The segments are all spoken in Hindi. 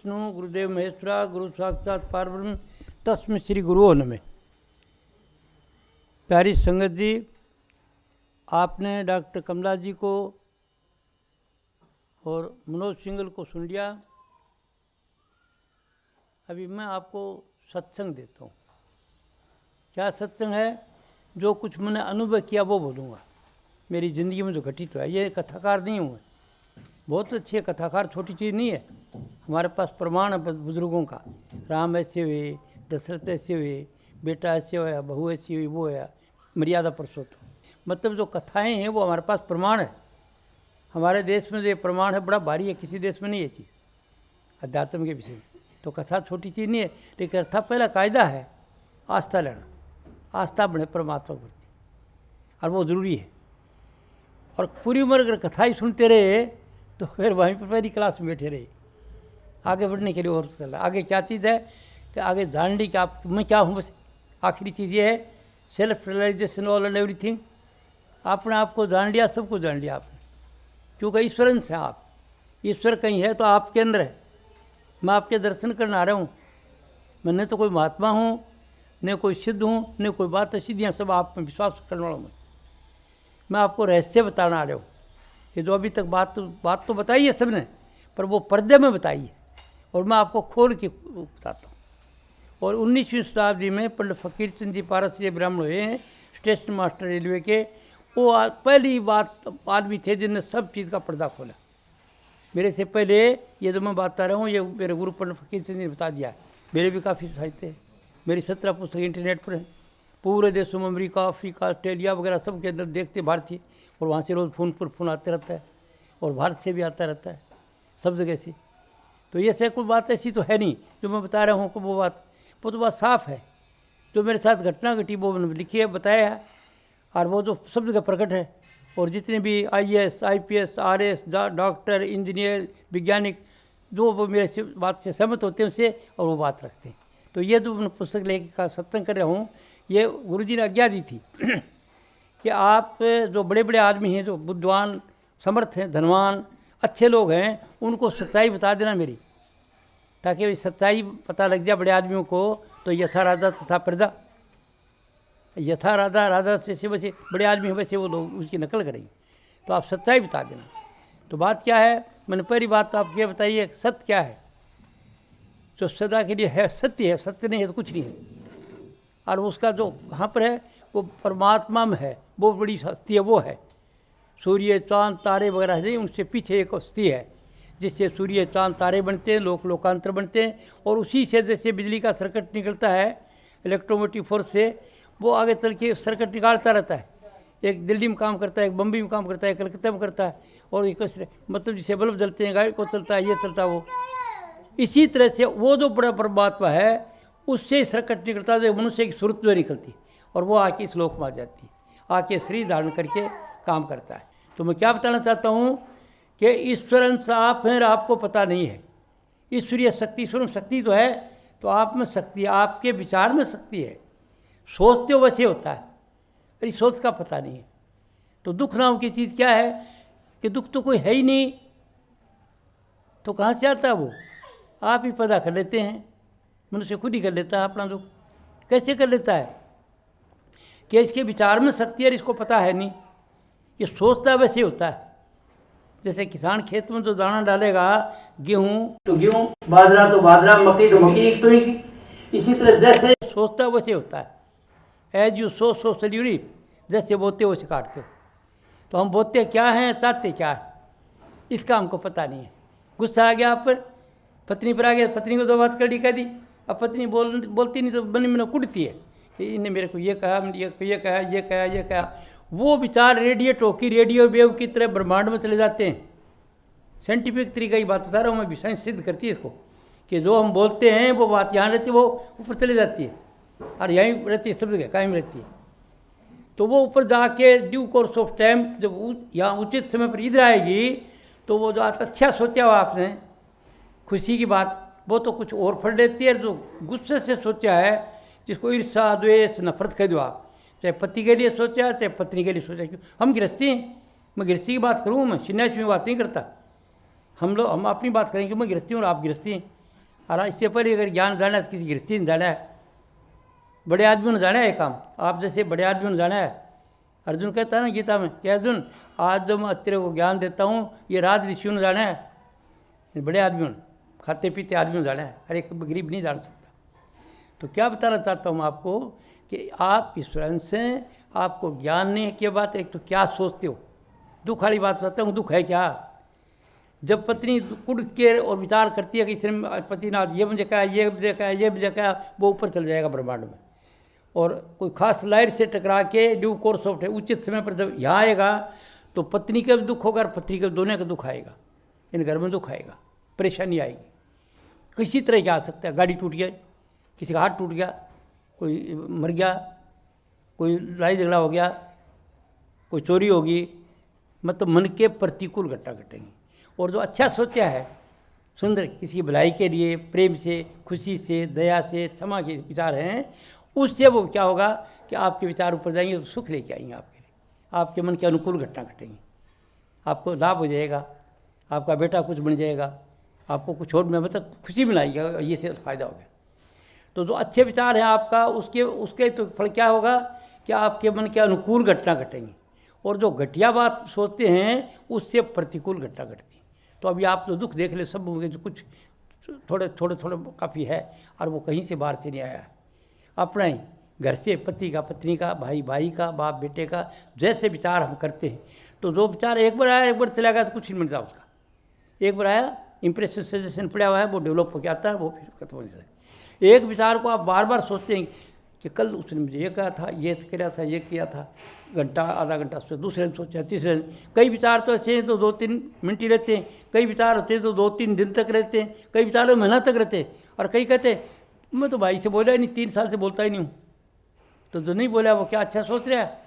विष्णु गुरुदेव महेश्वरा गुरु साक्षात पारब्रह्म तस्मै श्री गुरुओ नमः। प्यारी संगत जी, आपने डॉक्टर कमला जी को और मनोज सिंगल को सुन लिया। अभी मैं आपको सत्संग देता हूँ। क्या सत्संग है? जो कुछ मैंने अनुभव किया वो बोलूँगा, मेरी ज़िंदगी में जो घटित हुआ। ये कथाकार नहीं हूँ, बहुत अच्छे कथाकार छोटी चीज़ नहीं है। हमारे पास प्रमाण है बुजुर्गों का। राम ऐसे हुए, दशरथ ऐसे हुए, बेटा ऐसे हुआ, बहू ऐसी हुई, वो है मर्यादा पुरुषोत्तम। मतलब जो कथाएं हैं वो हमारे पास प्रमाण है। हमारे देश में ये प्रमाण है, बड़ा भारी है, किसी देश में नहीं है चीज़ अध्यात्म के विषय में। तो कथा छोटी चीज़ नहीं है, लेकिन कथा पहला कायदा है आस्था लेना। आस्था बढ़े परमात्मा के प्रति, और वो ज़रूरी है। और पूरी उम्र अगर कथा ही सुनते रहे तो फिर वहीं पर पहली क्लास में बैठे रहे। आगे बढ़ने के लिए और चल आगे क्या चीज़ है कि आगे जान ली कि आप मैं क्या हूँ। बस आखिरी चीज़ ये है, self realization all and everything. आपने आपको जान लिया, सब कुछ जान लिया आपने, क्योंकि ईश्वरंश है आप। ईश्वर कहीं है तो आपके अंदर है। मैं आपके दर्शन करने आ रहा हूँ। मैं न तो कोई महात्मा हूँ, न कोई सिद्ध हूँ, न कोई बात सिद्धियाँ, सब आप में विश्वास करने वाला हूँ। मैं आपको रहस्य बताना आ रहा हूँ कि जो अभी तक बात तो बताई है सबने, पर वो पर्दे में बताई है, और मैं आपको खोल के बताता हूँ। और 19वीं शताब्दी में पंडित फकीर चंद जी पारसी ब्राह्मण हुए हैं, स्टेशन मास्टर रेलवे के। वो पहली बात आदमी थे जिनने सब चीज़ का पर्दा खोला। मेरे से पहले ये जो मैं बात कर रहा हूँ, ये मेरे गुरु पंडित फकीर चंद जी ने बता दिया है। मेरे भी काफ़ी साहित्य है, मेरी 17 पुस्तक इंटरनेट पर है। पूरे देशों में, अमेरिका, अफ्रीका, ऑस्ट्रेलिया वगैरह सब के अंदर देखते भारतीय, और वहाँ से रोज़ फ़ोन पर फ़ोन आते रहता है, और भारत से भी आता रहता है, सब जगह से। तो ये से कोई बात ऐसी तो है नहीं जो मैं बता रहा हूँ कि वो तो बात साफ़ है। जो मेरे साथ घटना घटी वो मैंने लिखी है, बताया है, और वो जो सब जगह प्रकट है। और जितने भी IAS, IPS, RS, doctor, engineer, वैज्ञानिक, जो वो मेरे से बात से सहमत होते हैं उससे, और वो बात रखते हैं। तो ये जो मैं पुस्तक लेके का सत्संग कर रहा हूँ, ये गुरुजी ने आज्ञा दी थी कि आप जो बड़े बड़े आदमी हैं, जो बुद्धिमान, समर्थ हैं, धनवान, अच्छे लोग हैं, उनको सच्चाई बता देना मेरी, ताकि सच्चाई पता लग जाए बड़े आदमियों को। तो यथा राजा तथा प्रजा, यथा राजा राजा से वैसे बड़े आदमी हैं, वैसे वो लोग उसकी नकल करेंगे। तो आप सच्चाई बता देना। तो बात क्या है, मैंने पहली बात तो आप ये बताइए, सत्य क्या है? जो सदा के लिए है सत्य है, सत्य नहीं है तो कुछ नहीं है। और उसका जो कहाँ पर है, वो परमात्मा में है। वो बड़ी हस्ती है, वो है सूर्य चांद तारे वगैरह है, उनसे पीछे एक हस्ती है जिससे सूर्य चांद तारे बनते हैं, लोकांतर बनते हैं। और उसी से जैसे बिजली का सर्किट निकलता है इलेक्ट्रोमोटिव फोर्स से, वो आगे चल के सर्किट निकालता रहता है। एक दिल्ली में काम करता है, एक बम्बई में काम करता है, कलकत्ता में करता है, और एक मतलब जिसे बल्ब जलते हैं, गाड़ी को चलता है, ये चलता है वो। इसी तरह से वो जो बड़ा परमात्मा है, उससे सर्किट निकलता है, जो मनुष्य की सूरत जो निकलती, और वो आके इस लोक में आ जाती है, आके शरीर धारण करके काम करता है। तो मैं क्या बताना चाहता हूँ कि ईश्वर अंश आप हैं और आपको पता नहीं है। ईश्वरीय शक्ति, स्वयं शक्ति तो है, तो आप में शक्ति है, आपके विचार में शक्ति है। सोचते हो वैसे होता है, अरे सोच का पता नहीं है। तो दुख नाम की चीज़ क्या है कि दुख तो कोई है ही नहीं, तो कहाँ से आता है? वो आप ही पैदा कर लेते हैं। मनुष्य खुद ही कर लेता है अपना दुख। कैसे कर लेता है कि इसके विचार में शक्ति है, इसको पता है नहीं। ये सोचता है वैसे होता है। जैसे किसान खेत में जो दाना डालेगा, गेहूँ तो गेहूँ, बाजरा तो बाजरा, मकई तो मकई, एक तो एक। इसी तरह जैसे सोचता है वैसे होता है। As you sow so shall you reap, जैसे बोते हो वैसे काटते हो। तो हम बोते क्या हैं, चाहते क्या है, इसका हमको पता नहीं है। गुस्सा आ गया आप पर, पत्नी पर आ गया, पत्नी को दो बात कड़ी कह दी। अब पत्नी बोलती नहीं तो मन में कुटती है कि इन्हें मेरे को ये कहा, ये कहा, ये कहा, ये कहा। वो विचार रेडियो वेव की तरह ब्रह्मांड में चले जाते हैं। साइंटिफिक तरीका की बात बता रहा हूँ मैं, भी साइंस सिद्ध करती है इसको, कि जो हम बोलते हैं वो बात यहाँ रहती है, वो ऊपर चली जाती है, और यहीं रहती है, सब जगह कायम रहती है। तो वो ऊपर जाके ड्यू कोर्स ऑफ टाइम, जब यहाँ उचित समय पर इधर आएगी, तो वो जो अच्छा सोचा हुआ आपने, खुशी की बात, वो तो कुछ और फल देती है। जो गुस्से से सोचा है, जिसको ईर्ष्या, द्वेष, नफरत कह दो आप, चाहे पति के लिए सोचा, चाहे पत्नी के लिए सोचा। क्यों? हम गृहस्थी हैं, मैं गृहस्थी की बात करूँ, मैं सन्यासी में बात नहीं करता। हम अपनी बात करेंगे, मैं गृहस्थी हूँ और आप गृहस्थी हैं। और इससे पहले अगर ज्ञान जाना है तो किसी गृहस्थी ने जाना है, बड़े आदमियों ने जाना है ये काम, आप जैसे बड़े आदमियों ने जाना है। अर्जुन कहता है ना गीता में कि अर्जुन आज जो मैं तेरे को ज्ञान देता हूँ ये राज ऋषियों ने जाना है, बड़े आदमियों ने, खाते पीते आदमियों ने जाना है, हर एक गरीब नहीं जान सकता। तो क्या बताना चाहता हूँ आपको कि आप ईश्वर से आपको ज्ञान नहीं है क्या बात, एक तो क्या सोचते हो, दुख वाली बात बताता हूँ। दुख है क्या? जब पत्नी कुड़ के और विचार करती है कि इसने पति ने ये मुझे कहा, ये मुझे कहा, ये मुझे कहा, वो ऊपर चल जाएगा ब्रह्मांड में। और कोई खास लाइट से टकरा के ड्यू कोर्स ऑफ उचित समय पर जब यहाँ आएगा तो पत्नी का भी दुख होगा और पति के दोनों का दुख आएगा, इन घर में दुख आएगा, परेशानी आएगी। किसी तरह क्या आ सकता है, गाड़ी टूट गई, किसी का हाथ टूट गया, कोई मर गया, कोई लड़ाई झगड़ा हो गया, कोई चोरी होगी, मतलब मन के प्रतिकूल घटना घटेंगी। और जो अच्छा सोचा है सुंदर किसी की भलाई के लिए, प्रेम से, खुशी से, दया से, क्षमा के विचार हैं, उससे वो क्या होगा कि आपके विचार ऊपर जाएंगे तो सुख लेके आएंगे आपके लिए, आपके मन के अनुकूल घटना घटेंगी, आपको लाभ हो जाएगा, आपका बेटा कुछ बन जाएगा, आपको कुछ और में मतलब खुशी मिलाएगी, ये से फायदा हो गया। तो जो अच्छे विचार हैं आपका उसके तो फल क्या होगा कि आपके मन के अनुकूल घटना घटेंगी, और जो घटिया बात सोचते हैं उससे प्रतिकूल घटना घटती है। तो अभी आप जो दुख देख ले सब जो कुछ थोड़े काफ़ी है, और वो कहीं से बाहर से नहीं आया है, अपना ही घर से, पति का, पत्नी का, भाई का, बाप बेटे का, जैसे विचार हम करते हैं। तो जो विचार एक बार आया एक बार चला गया तो कुछ नहीं मिलता उसका, एक बार आया इंप्रेशन सजेशन पड़ा हुआ है, वो डेवलप होकर आता है, वो फिर खत्म हो जाता है। एक विचार को आप बार बार सोचते हैं कि कल उसने मुझे ये कहा था, ये किया था, ये किया था, घंटा आधा घंटा सोचा, दूसरे दिन सोचा, तीसरे दिन। कई विचार तो ऐसे हैं तो 2-3 मिनट ही रहते हैं, कई विचार होते हैं तो 2-3 दिन तक रहते हैं, कई विचार महीना तक रहते हैं, और कई कहते हैं मैं तो भाई से बोला ही नहीं, 3 साल से बोलता ही नहीं हूँ। तो जो नहीं बोला वो क्या अच्छा सोच रहा है,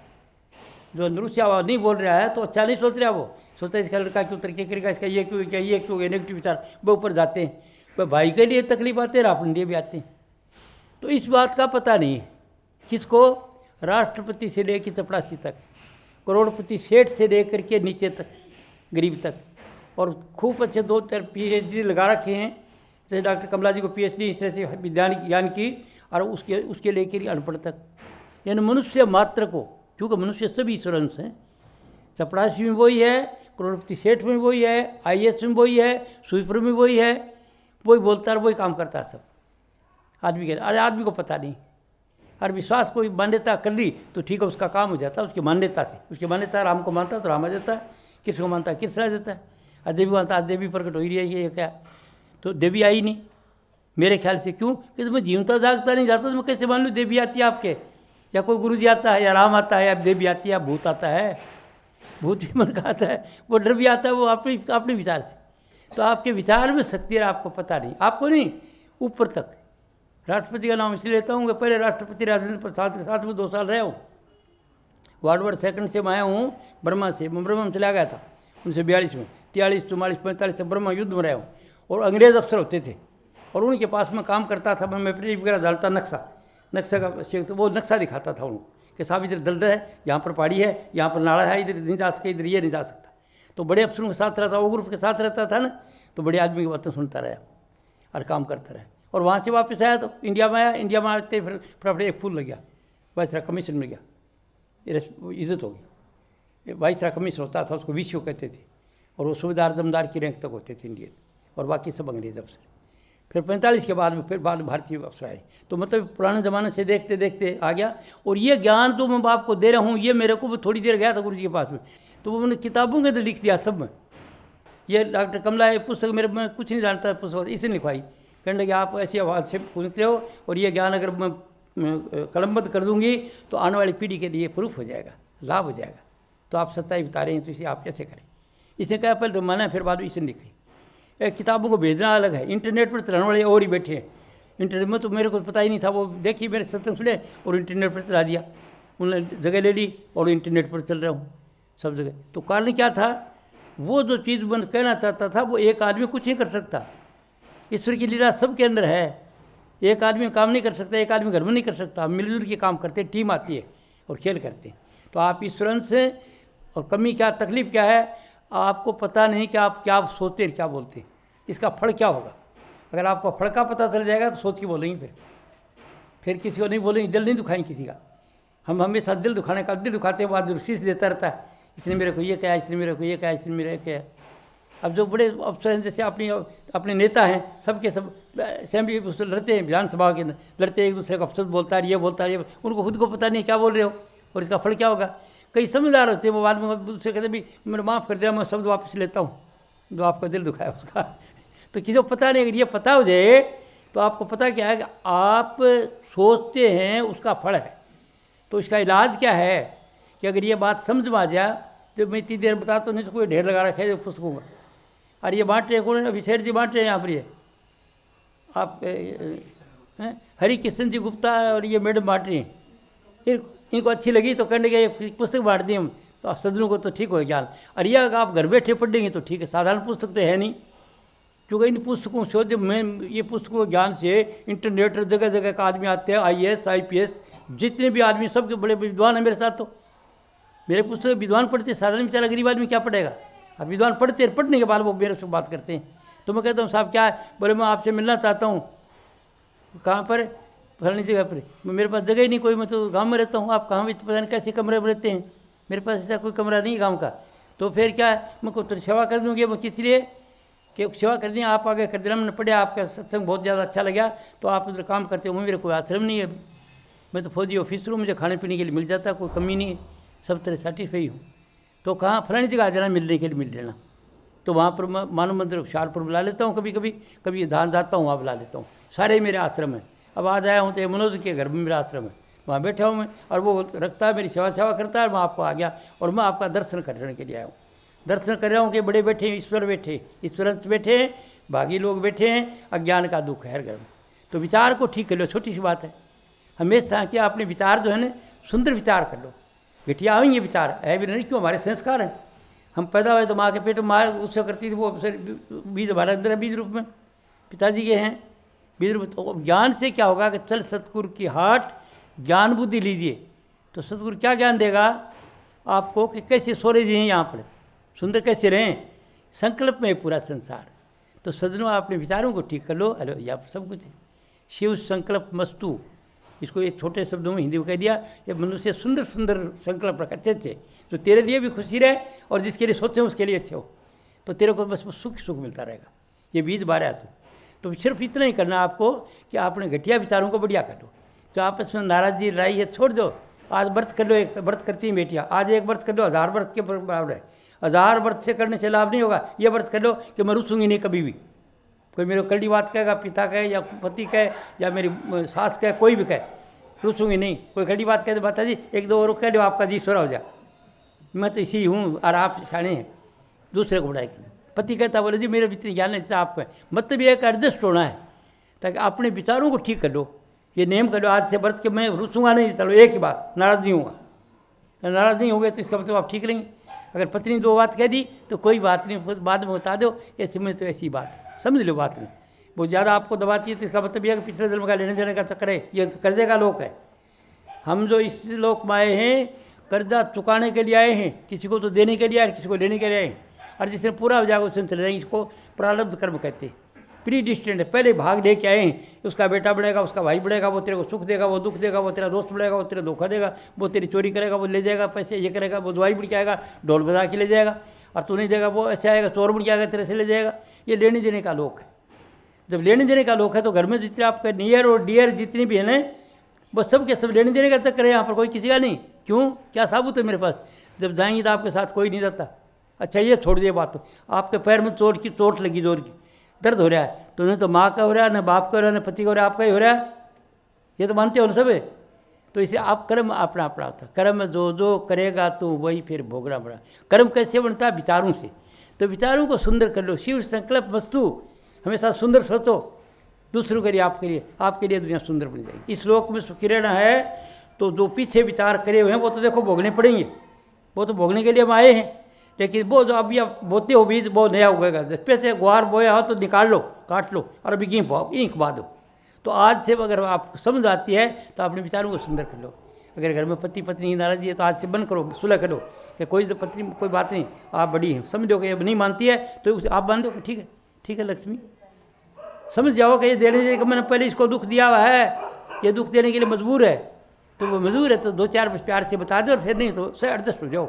जो अंदर से आवाज़ नहीं बोल रहा है तो अच्छा नहीं सोच रहा, वो सोचता है इसका लड़का क्यों तरक्की करेगा, इसका ये क्यों क्या, ये क्यों, नेगेटिव विचार वो ऊपर जाते हैं। वह भाई के लिए तकलीफ आते हैं, अपने लिए भी आते हैं। तो इस बात का पता नहीं है किसको, राष्ट्रपति से लेकर चपड़ासी तक, करोड़पति सेठ से लेकर के नीचे तक, गरीब तक, और खूब अच्छे 2-4 PhD लगा रखे हैं, जैसे डॉक्टर कमला जी को PhD इस तरह से विज्ञान ज्ञान की, और उसके लेकर अनपढ़ तक, यानी मनुष्य मात्र को, क्योंकि मनुष्य सभी ईश्वरंश हैं, चपड़ासी में वही है, करोड़पति सेठ में वही है, IAS में वही है, स्वीपर में वही है, वही बोलता है, वही काम करता है सब आदमी के। अरे आदमी को पता नहीं, और विश्वास कोई मान्यता कर ली तो ठीक है, उसका काम हो जाता है उसकी मान्यता से। उसकी मान्यता राम को मानता है तो राम आ जाता है, किसको मानता है किस आ जाता है, और देवी मानता है देवी प्रकट हो ही रही है, ये क्या, तो देवी आई नहीं मेरे ख्याल से। क्यों कि मैं जीवता जागता नहीं जाता, तो मैं कैसे मान लूँ देवी आती है आपके, या कोई गुरु जी आता है, या राम आता है, या देवी आती है, या भूत आता है, भूत भी मन का आता है, वो डर भी आता है, वो अपने विचार से। तो आपके विचार में शक्ति है, आपको पता नहीं, आपको नहीं ऊपर तक। राष्ट्रपति का नाम इसलिए लेता हूँ कि पहले राष्ट्रपति राजेंद्र प्रसाद के साथ में 2 साल रहा हूँ, वार्ड वार्ड सेकंड से मैं आया हूँ ब्रह्मा से, मैं ब्रह्मा में चला गया था 1942 में, 43, 44, 45 से ब्रह्मा युद्ध में रहा हूँ, और अंग्रेज़ अफसर होते थे और उनके पास में काम करता था, मैं मैप वगैरह डालता, नक्शा का तो वो नक्शा दिखाता था उनको कि साहब इधर दलदल है, यहाँ पर पहाड़ी है, यहाँ पर नाला है, इधर नहीं जा सकता, इधर ये नहीं जा सकता। तो बड़े अफसरों के साथ रहता, वो ग्रुप के साथ रहता था ना, तो बड़े आदमी की बातें सुनता रहा और काम करता रहा। और वहाँ से वापस आया तो इंडिया में आया, इंडिया में आते फिर फटाफट एक फूल लग गया, वाइसराय कमीशन मिल गया, इज्जत हो गई। वाइसराय कमीशन होता था, उसको VCO कहते थे, और वो सूबेदार जमदार की रैंक तक होते थे इंडियन, और बाकी सब अंग्रेज अफसर। फिर 45 के बाद में फिर बाद भारतीय अफसर आए। तो मतलब पुराने ज़माने से देखते देखते आ गया। और ये ज्ञान जो मैं आपको दे रहा हूँ, ये मेरे को थोड़ी देर गया था गुरु जी के पास में, तो वो मैंने किताबों के अंदर लिख दिया सब में। ये डॉक्टर कमला ये पुस्तक मेरे में कुछ नहीं जानता पुस्तक, इसे लिखवाई, कहने लगे आप ऐसी आवाज़ से निकले हो, और ये ज्ञान अगर मैं कलमबद्ध कर दूंगी तो आने वाली पीढ़ी के लिए प्रूफ हो जाएगा, लाभ हो जाएगा। तो आप सच्चाई बता रहे हैं, तो इसे आप कैसे करें। इसे कहा पहले तो माना, फिर बाद में इसे लिखी। किताबों को भेजना अलग है, इंटरनेट पर चलाने वाले और ही बैठे हैं। इंटरनेट में तो मेरे को पता ही नहीं था, वो देखी मेरे सत्संग सुने और इंटरनेट पर चला दिया, उन्होंने जगह ले ली और इंटरनेट पर चल रहा हूँ सब जगह। तो कारण क्या था, वो जो चीज़ मैं कहना चाहता था वो एक आदमी कुछ नहीं कर सकता। ईश्वर की लीला सबके अंदर है, एक आदमी काम नहीं कर सकता, एक आदमी घर में नहीं कर सकता। मिलजुल के काम करते, टीम आती है और खेल करते हैं। तो आप ईश्वर से, और कमी क्या, तकलीफ क्या है, आपको पता नहीं कि आप क्या सोचते हैं क्या बोलते हैं, इसका फल क्या होगा। अगर आपको फड़का पता चल जाएगा तो सोच के बोलेंगे, फिर किसी को नहीं बोलेंगे, दिल नहीं दुखाएंगे किसी का। हम हमेशा दिल दुखाने का, दिल दुखाते हैं बाद शीश देता रहता है, इसने मेरे को ये कहा, इसने मेरे को ये कहा, इसने मेरे को कहा। अब जो बड़े अफसर हैं, जैसे अपने नेता हैं, सबके सब असेंबली लड़ते हैं, विधानसभा के अंदर लड़ते हैं, एक दूसरे का अफसर बोलता है, ये बोलता है, उनको खुद को पता नहीं क्या बोल रहे हो और इसका फल क्या होगा। कई समझदार होते हैं, वो बाद में दूसरे कहते भी मेरे माफ़ कर दिया, मैं शब्द वापस लेता हूँ जो आपका दिल दुखाया उसका। तो किसी को पता नहीं, अगर ये पता हो जाए तो आपको पता क्या है कि आप सोचते हैं उसका फल है। तो इसका इलाज क्या है कि अगर ये बात समझ में आ जाए, तो मैं इतनी देर बताता नहीं तो कोई ढेर लगा रखा है जो पुस्तकों का। और ये बांट रहे कौन, अभिषेक जी बांट रहे हैं यहाँ पर, ये आप हरि किशन जी गुप्ता और ये मैडम बांट रही हैं। इनको अच्छी लगी तो कहने के ये पुस्तक बांट दी हम, तो सदनों को तो ठीक हो ज्ञान। और यह अगर आप घर बैठे पढ़ेंगे तो ठीक है, साधारण पुस्तक तो है नहीं, क्योंकि इन पुस्तकों से जब मैं ये पुस्तकों ज्ञान से इंटरनेट जगह जगह का आदमी आते हैं, IAS IPS जितने भी आदमी सबके बड़े विद्वान हैं मेरे साथ। तो मेरे पुस्तक विद्वान पढ़ते, साधारण बेचारा गरीब आदमी क्या पढ़ेगा। अब विद्वान पढ़ते, पढ़ने के बाद वो मेरे से बात करते हैं, तो मैं कहता हूँ साहब क्या है, बोले मैं आपसे मिलना चाहता हूँ। कहाँ पर, फलानी जगह पर। मेरे पास जगह ही नहीं कोई, मैं तो गाँव में रहता हूँ, आप कहाँ भी पता नहीं कैसे कमरे में रहते हैं, मेरे पास ऐसा कोई कमरा नहीं गाँव का। तो फिर क्या है, मैं को तो सेवा कर दूँगी, मैं किस लिए कि सेवा कर दी, आप आगे कर देना, मैंने पढ़ा आपका सत्संग बहुत ज़्यादा अच्छा लगा, तो आप उधर काम करते हो, मेरे कोई आश्रम नहीं है, मैं तो फौजी ऑफिसर हूँ, मुझे खाने पीने के लिए मिल जाता, कोई कमी नहीं है, सब तरह सेटिस्फाई हूँ। तो कहाँ फलानी जगह आ जाना मिलने के लिए, मिल लेना। तो वहाँ पर मैं मानव मंदिर हुशियारपुर बुला लेता हूँ, कभी कभी कभी धान जाता हूँ वहाँ बुला लेता हूँ, सारे मेरे आश्रम हैं। अब आज आया हूँ तो मनोज के घर में मेरा आश्रम है, वहाँ बैठा हूँ मैं, और वो रखता है मेरी सेवा करता है, मैं आपको आ गया और मैं आपका दर्शन करने के लिए आया हूँ। दर्शन कर रहा हूँ कि बड़े बैठे हैं, ईश्वर बैठे, ईश्वरंश बैठे हैं, भागी लोग बैठे हैं, अज्ञान का दुख है हर घर में। तो विचार को ठीक कर लो, छोटी सी बात है। हमेशा कि अपने विचार जो है ना, सुंदर विचार कर लो। घटिया होंगे विचार है भी नहीं, क्यों, हमारे संस्कार हैं। हम पैदा हुए तो माँ के पेट में माँ उससे करती थी, वो बीज हमारे अंदर है, बीज रूप में पिताजी के हैं बीज रूप। तो ज्ञान से क्या होगा कि चल सतगुरु की हाट ज्ञान बुद्धि लीजिए, तो सतगुरु क्या ज्ञान देगा आपको कि कैसे सोरे जी हैं यहाँ पर, सुंदर कैसे रहें, संकल्प में पूरा संसार। तो सदनों अपने विचारों को ठीक कर लो। अरे यहाँ पर सब कुछ है, शिव संकल्प मस्तु, इसको एक छोटे शब्दों में हिंदी में कह दिया, ये मनुष्य सुंदर सुंदर संकल्प रखा अच्छे अच्छे, जो तेरे लिए भी खुशी रहे और जिसके लिए सोचे उसके लिए अच्छे हो, तो तेरे को बस सुख सुख मिलता रहेगा। ये बीज बारह तो सिर्फ इतना ही करना आपको कि आपने घटिया विचारों को बढ़िया कर लो। जो आपस में नाराजगी लड़ाई है छोड़ दो। आज व्रत कर लो, एक व्रत करती हैं बेटियाँ, आज एक व्रत कर लो 1000 व्रत के बराबर है। 1000 व्रत से करने से लाभ नहीं होगा। ये व्रत कर लो कि मैं रुसूंगी नहीं कभी भी, कोई मेरे को कड़ी बात कहेगा, पिता कहे या पति कहे या मेरी सास कहे, कोई भी कहे, रुसूंगी नहीं। कोई कड़ी बात कहे तो बता जी एक दो और कह दो, आपका जी स्वर हो जाए, मैं तो इसी हूँ और आप शाणे हैं, दूसरे को बढ़ाई करना। पति कहता बोले जी मेरे इतनी ज्ञान है आप है, मतलब ये एक एडजस्ट होना है, ताकि अपने विचारों को ठीक कर लो। ये नेम कर लो, आज से व्रत के मैं रुसूंगा नहीं, चलो एक ही बात, नाराज़ नहीं होगा। नाराज़ नहीं होंगे तो इसका मतलब आप ठीक रहेंगे। अगर पत्नी 2 बात कह दी तो कोई बात नहीं, बाद में बता दो ऐसे में तो ऐसी बात है, समझ लो बात नहीं। वो ज़्यादा आपको दबाती है तो इसका मतलब यह कि पिछले जन्म का लेने देने का चक्कर है, ये कर्जे का लोक है। हम जो इस लोक में आए हैं कर्जा चुकाने के लिए आए हैं, किसी को तो देने के लिए आए, किसी को लेने के लिए आए, और जिसने पूरा हो जाएगा उसने चले जाएंगे। इसको प्रारब्ध कर्म कहते हैं, प्री डिस्टेंट है, पहले भाग लेके आए हैं। उसका बेटा बढ़ेगा, उसका भाई बढ़ेगा, वो तेरे को सुख देगा, वो दुख देगा, वो तेरा दोस्त बढ़ेगा, वो तेरा धोखा देगा, वो तेरी चोरी करेगा, वो ले जाएगा पैसे, ये करेगा, वो दवाई बढ़ के आएगा, ढोल बजा के ले जाएगा, और तू नहीं देगा वो ऐसे आएगा, चोर बढ़ के आएगा, तेरे से ले जाएगा। ये लेने देने का लोक है। जब लेने देने का लोक है तो घर में जितने आपके नियर और डियर जितने भी है ना, वो सब के सब लेने देने का चक्कर है। यहाँ पर कोई किसी का नहीं। क्यों, क्या साबुत है मेरे पास? जब जाएंगे तो आपके साथ कोई नहीं जाता। अच्छा ये छोड़ दिए बात, आपके पैर में चोट लगी, जोर की दर्द हो रहा है, तो नहीं तो माँ का हो रहा है, न बाप का हो रहा है, न पति का हो रहा है, आपका ही हो रहा है। ये तो मानते हो ना सब है। तो इसे आप कर्म अपना अपना होता, कर्म जो जो करेगा तो वही फिर भोगना पड़ा। कर्म कैसे बनता है? विचारों से। तो विचारों को सुंदर कर लो। शिव संकल्प वस्तु, हमेशा सुंदर सोचो, दूसरों के लिए आपके लिए दुनिया सुंदर बन जाएगी। इस लोक में सुखी रहना है तो जो पीछे विचार करे हुए हैं वो तो देखो भोगने पड़ेंगे, वो तो भोगने के लिए हम आए हैं। लेकिन वो जो अभी आप बोते हो बीज, वो नया उगेगा। जैसे गुआर बोया हो तो निकाल लो, काट लो, और अभी ईंख बा दो। तो आज से अगर आपको समझ आती है तो अपने विचारों को सुंदर कर लो। अगर घर में पति पत्नी नाराजगी है तो आज से बंद करो, सुलह करो कि कोई पत्नी कोई बात नहीं, आप बड़ी हैं, समझो कि अब नहीं मानती है तो आप मान दो कि ठीक है लक्ष्मी, समझ जाओ कि ये देने देने का मैंने पहले इसको दुख दिया हुआ है, ये दुख देने के लिए मजबूर है, तो वो मजबूर है तो 2-4 बस प्यार से बता दो, और फिर नहीं तो से एडजस्ट हो जाओ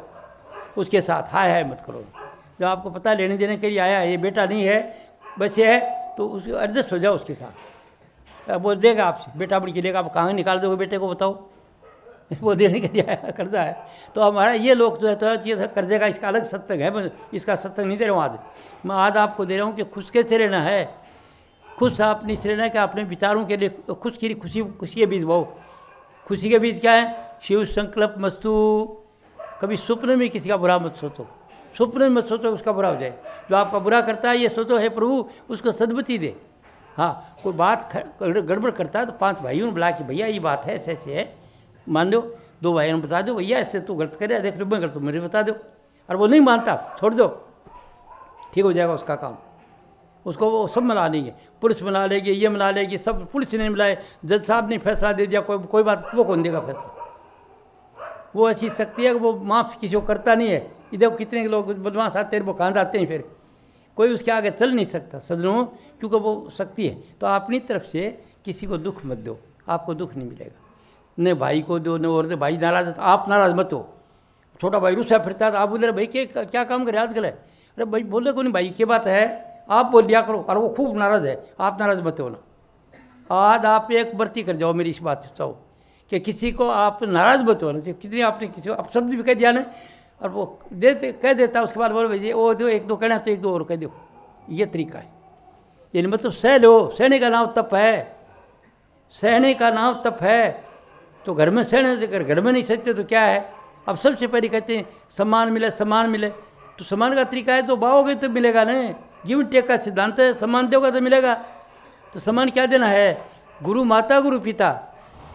उसके साथ, हाय हाय मत करो। जब आपको पता है लेने देने के लिए आया, ये बेटा नहीं है बस ये है, तो उसको एडजस्ट हो जाओ उसके साथ। अब वो देगा आपसे, बेटा बड़ी के लेगा, आप कहाँ निकाल दोगे बेटे को बताओ, वो देने के लिए आया, कर्जा है। तो हमारा ये लोग जो है तो ये कर्जे का इसका अलग सत्संग है, मैं इसका सत्संग नहीं दे रहा हूँ आज। मैं आज आपको दे रहा हूँ कि खुश कैसे रहना है, खुश आपने इस रहना है कि अपने विचारों के लिए खुश की खुशी के बीज बोओ। खुशी के बीज क्या है? शिव संकल्प मस्तु। कभी स्वप्न में किसी का बुरा मत सोचो, स्वप्न में मत सोचो उसका बुरा हो जाए। जो आपका बुरा करता है ये सोचो है प्रभु उसको सद्गति दे। हाँ, कोई बात गड़बड़ करता है तो 5 भाइयों ने बुला के भैया ये बात है ऐसे ऐसे है, मान लो। 2 भाइयों ने बता दो भैया ऐसे तू गलत करे, देख लो मैं गलत, मुझे बता दो। और वो नहीं मानता, छोड़ दो, ठीक हो जाएगा उसका काम। उसको वो सब मिला लेंगे, पुलिस मिला लेगी, ये मिला लेगी, सब पुलिस ने मिलाए, जज साहब ने फैसला दे दिया, कोई बात, वो कौन देगा फैसला? वो ऐसी शक्ति है कि वो माफ़ किसी को करता नहीं है। इधर कितने लोग बदमाश आते हैं, वो कहाँ जाते हैं, फिर कोई उसके आगे चल नहीं सकता सदनों, क्योंकि वो शक्ति है। तो अपनी तरफ से किसी को दुख मत दो, आपको दुख नहीं मिलेगा। न भाई को दो, न और भाई नाराज, आप नाराज मत हो। छोटा भाई रुसा फिरता है तो आप बोले भाई क्या काम करे आजकल है, अरे भाई बोले को नहीं भाई क्या बात है, आप बोल दिया करो। और वो खूब नाराज़ है, आप नाराज़ मत हो ना। आज आप एक बर्ती कर जाओ मेरी इस बात से चाहो कि किसी को आप नाराज़ मत हो ना। कितनी आपने किसी को आप शब्द भी कह दिया ना, और वो कह देता, उसके बाद बोलो भैया वो जो 1-2 कहना तो 1-2 और कह दो, ये तरीका है। यानी मतलब सह लो, सहने का नाम तप है, सहने का नाम तप है। तो घर में सहने से घर में नहीं सहते तो क्या है? अब सबसे पहले कहते हैं सम्मान मिले, सम्मान मिले, तो सम्मान का तरीका है तो बाओगे तो मिलेगा ना। गिव एंड टेक का सिद्धांत है, सम्मान दोगा तो मिलेगा। तो सम्मान क्या देना है? गुरु माता गुरु पिता,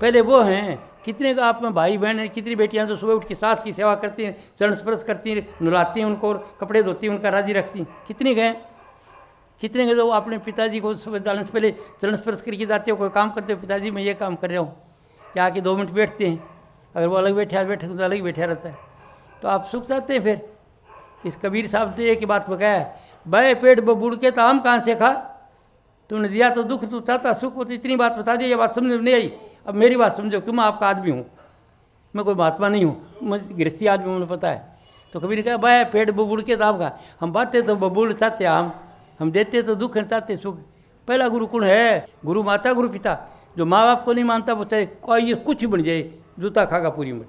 पहले वो हैं। कितने का आप में भाई बहन हैं, कितनी बेटियां तो सुबह उठ के सास की सेवा करती हैं, चरण स्पर्श करती हैं, नहलाती हैं उनको, और कपड़े धोती हैं, उनका राजी रखती हैं। कितने गए तो अपने पिताजी को सुबह डालने से पहले चरण स्पर्श करके जाते हो, कोई काम करते हो, पिताजी मैं ये काम कर रहा हूँ, या आके 2 मिनट बैठते हैं। अगर वो अलग बैठे तो अलग ही बैठा रहता है, तो आप सुख चाहते हैं। फिर इस कबीर साहब ने एक ही बात बताया, बाएं पेट बबूढ़ के तो आम कहाँ से खा, तूने दिया तो दुख, तू चाहता सुख। वो तो इतनी बात बता दी, ये बात समझ में नहीं आई। अब मेरी बात समझो, क्यों मैं आपका आदमी हूँ, मैं कोई महात्मा नहीं हूँ, मैं गृहस्थी आदमी हूँ, मुझे पता है। तो कबीर ने कहा बाएं पेट बबूढ़ के तो आम खा, हम बातें तो बबूढ़ चाहते हम देते तो दुख चाहते सुख। पहला गुरु कौन है? गुरु माता गुरु पिता। जो माँ बाप को नहीं मानता वो चाहे कोई कुछ भी बन जाए, जूता खागा पूरी में।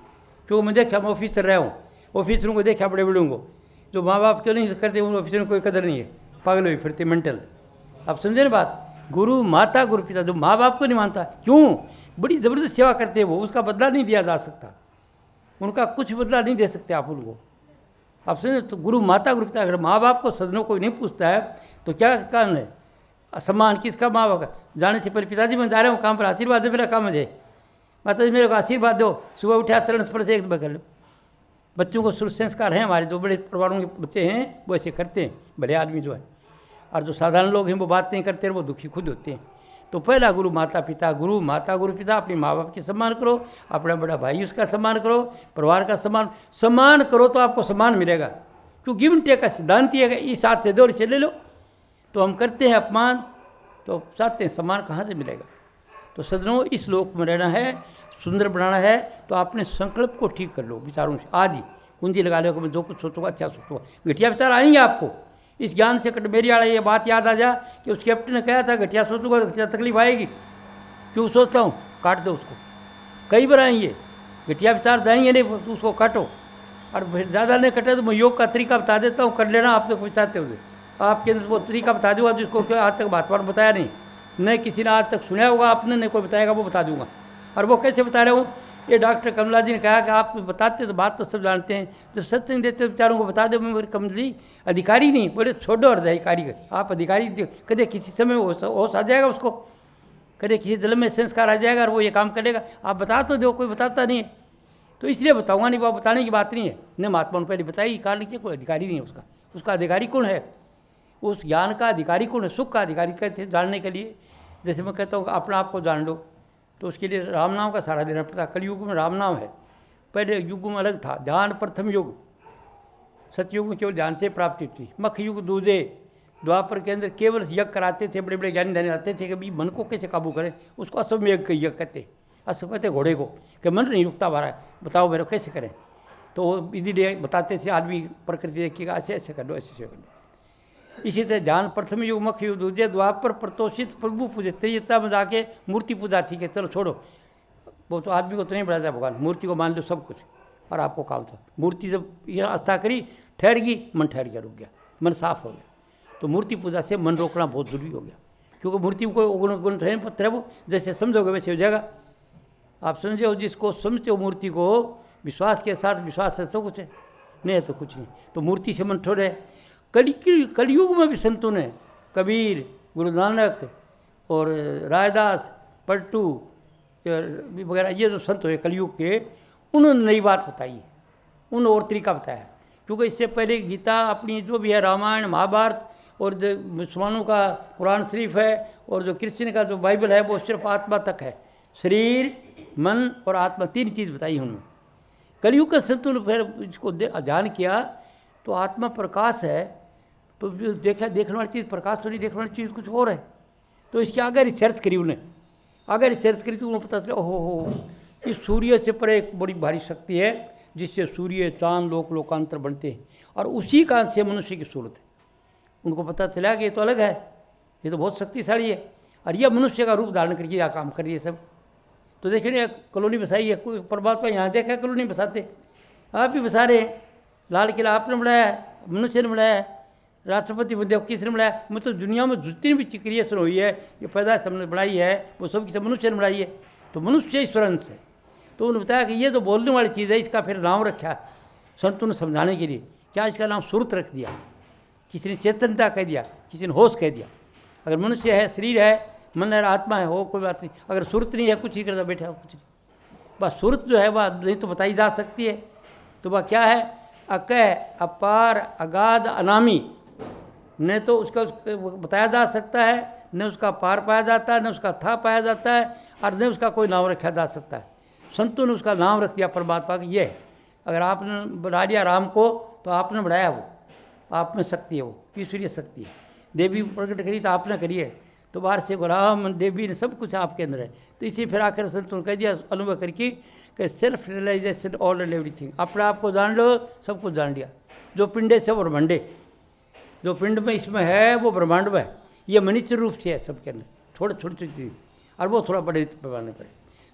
क्योंकि मैं देखा, मैं ऑफिसर रहा हूँ, ऑफिसरों को देखा बड़े बड़ों को, जो माँ बाप क्यों नहीं करते उन ऑफिसरों को कोई कदर नहीं है, पागल हुई फिरते मेंटल। आप समझे ना बात? गुरु माता गुरु पिता, जो माँ बाप को नहीं मानता, क्यों? बड़ी ज़बरदस्त सेवा करते हैं वो, उसका बदला नहीं दिया जा सकता, उनका कुछ बदला नहीं दे सकते आप उनको। आप समझे? तो गुरु माता गुरु पिता, अगर माँ बाप को सदनों कोई नहीं पूछता है तो क्या कारण है? सम्मान किसका? माँ बाप का। जाने से पहले पिताजी मैं जा रहा हूँ काम पर, आशीर्वाद दे, मेरा काम है, माता जी मेरे को आशीर्वाद दो। सुबह उठा चरण स्पर्श एक दबा कर लो। बच्चों को शुरू संस्कार हैं, हमारे जो बड़े परिवारों के बच्चे हैं वो ऐसे करते हैं, बड़े आदमी जो है। और जो साधारण लोग हैं वो बात नहीं करते, वो दुखी खुद होते हैं। तो पहला गुरु माता पिता, गुरु माता गुरु पिता, अपने माँ बाप की सम्मान करो, अपना बड़ा भाई उसका सम्मान करो, परिवार का सम्मान करो तो आपको सम्मान मिलेगा। क्यों? गिव एंड टेक का सिद्धांत ही है, इस हाथ से दो इसे ले लो। तो हम करते हैं अपमान, तो चाहते हैं सम्मान कहाँ से मिलेगा? तो सदनों इस लोक में रहना है, सुंदर बनाना है, तो आपने संकल्प को ठीक कर लो विचारों से। आज ही कुंजी लगा लो कि मैं जो कुछ सोचूंगा अच्छा सोचूंगा। घटिया विचार आएंगे आपको, इस ज्ञान से मेरी वाला ये बात याद आ जा कि उस कैप्टन ने कहा था घटिया सोचूंगा तो घटिया तकलीफ आएगी। क्यों सोचता हूँ? काट दो उसको, कई बार आएंगे घटिया विचार, जाएंगे नहीं तो उसको काटो। और फिर ज़्यादा नहीं कटे तो मैं योग का तरीका बता देता हूँ, कर लेना। आप तो चाहते हो आपके अंदर वो तरीका बता दूंगा जिसको आज तक बात बताया नहीं किसी ने आज तक सुना होगा आपने, नहीं कोई बताएगा, वो बता दूंगा। और वो कैसे बता रहा हूँ? ये डॉक्टर कमला जी ने कहा कि आप बताते तो बात तो सब जानते हैं, जब सत्संग देते विचारों को बता दो। मैं बोले कमला जी अधिकारी नहीं, बोले छोड़ो अधिकारी आप अधिकारी कदे किसी समय होश आ जाएगा उसको, कदे किसी दिल में संस्कार आ जाएगा और वो ये काम करेगा। आप बता तो दो, कोई बताता नहीं है, तो इसलिए बताऊँगा नहीं, वो बताने की बात नहीं है। न महात्मा ने पहले बताई कारण कि कोई अधिकारी नहीं है उसका अधिकारी कौन है? उस ज्ञान का अधिकारी कौन है? सुख का अधिकारी कहते हैं जानने के लिए। जैसे मैं कहता हूँ अपना आप को जान लो, तो उसके लिए राम नाम का सहारा देना पड़ता। कलयुग में राम नाम है, पहले युग में अलग था, ध्यान प्रथम युग, सतयुग में केवल ध्यान से प्राप्ति थी। मख युग दूजे, द्वापर के अंदर केवल यज्ञ कराते थे, बड़े बड़े ज्ञानी ध्यानी आते थे कि भाई मन को कैसे काबू करें, उसको अश्वमेध का यज्ञ कहते, अश्व कहते घोड़े को, कि मन नहीं रुकता हमारा, बताओ मेरे कैसे करें। तो वो इधर बताते थे, आदमी प्रकृति देखिएगा ऐसे ऐसे कर लो, ऐसे ऐसे कर लो। इसी तरह ध्यान प्रथम युग मुख्य युग दूजे द्वापर प्रतोषित प्रभु पूजे, त्रियता में जाके मूर्ति पूजा थी कि चलो छोड़ो, वो तो आदमी को तो नहीं बढ़ाता भगवान, मूर्ति को मान लो सब कुछ और आपको काम था। मूर्ति जब यह आस्था करी, ठहर गई, मन ठहर गया, रुक गया, मन साफ हो गया। तो मूर्ति पूजा से मन रोकना बहुत जरूरी हो गया, क्योंकि मूर्ति में कोई गुण है पत्थर है, वो जैसे समझोगे वैसे हो जाएगा। आप समझे हो, जिसको समझते हो मूर्ति को विश्वास के साथ, विश्वास से सब कुछ है, नहीं है तो कुछ नहीं। तो मूर्ति से मन ठोड़े। कलयुग में भी संतों ने, कबीर, गुरु नानक और रायदास, पलटू वगैरह, ये जो संत हुए कलयुग के, उन्होंने नई बात बताई, उन्होंने और तरीका बताया। क्योंकि इससे पहले गीता अपनी जो भी है, रामायण महाभारत, और जो मुसलमानों का कुरान शरीफ है, और जो क्रिश्चियन का जो बाइबल है, वो सिर्फ आत्मा तक है, शरीर, मन और आत्मा, तीन चीज़ बताई उन्होंने। कलयुग का संतों ने फिर इसको ध्यान किया, तो आत्मा प्रकाश है, तो देखने वाली चीज़ प्रकाश तो नहीं, देखने वाली चीज़ कुछ और है। तो इसके आगे रिसर्च करी उन्हें, आगे रिसर्च करी तो उन्हें पता चला, ओहो इस सूर्य से पर एक बड़ी भारी शक्ति है, जिससे सूर्य, चांद, लोकांतर बनते हैं, और उसी का से मनुष्य की सूरत है। उनको पता चला कि ये तो अलग है, ये तो बहुत शक्तिशाली है, और यह मनुष्य का रूप धारण करके यह काम कर रही है सब। तो देखिए ना, कॉलोनी बसाई है, कोई परमात्मा यहाँ देखा कॉलोनी बसाते, आप भी बसा रहे हैं। लाल किला आपने बनाया है, मनुष्य ने बनाया है, राष्ट्रपति बुद्ध किसने बनाया, मतलब दुनिया में जितनी भी क्रिएशन हुई है, ये पैदाइश हमने बनाई है, वो सब की सब मनुष्य ने बनाई है। तो मनुष्य ईश्वर अंश है। तो उन्होंने बताया कि ये तो बोलने वाली चीज़ है, इसका फिर नाम रखा संतों ने समझाने के लिए। क्या इसका नाम सुरत रख दिया, किसी ने चेतनता कह दिया, किसी ने होश कह दिया। अगर मनुष्य है, शरीर है, मन है, आत्मा है, हो कोई बात नहीं। अगर सुरत नहीं है, कुछ ही करता बैठा, कुछ नहीं। बस सुरत जो है वह नहीं तो बताई जा सकती है। तो वह क्या है, अकह, अपार, अगाध, अनामी। न तो उसका बताया जा सकता है, न उसका पार पाया जाता है, न उसका था पाया जाता है, और न उसका कोई नाम रखा जा सकता है। संतों ने उसका नाम रख दिया परमात्मा का, ये है। अगर आपने बढ़ा दिया राम को, तो आपने बढ़ाया, वो आप में शक्ति है, वो ईश्वरीय शक्ति है। देवी प्रकट करी तो आपने करी है, तो बाहर से राम देवी ने सब कुछ आपके अंदर है। तो इसी फिर आखिर संतों ने कह दिया अनुभव करके कि self realization all and everything, अपने आप को जान लो, सब कुछ जान लिया। जो पिंडे से वो ब्रह्मांडे, जो पिंड में इसमें है वो ब्रह्मांड में है, ये मनुष्य रूप से है सबके अंदर, छोटे छोटे चीज़, और वो थोड़ा बड़े पैमाने पर।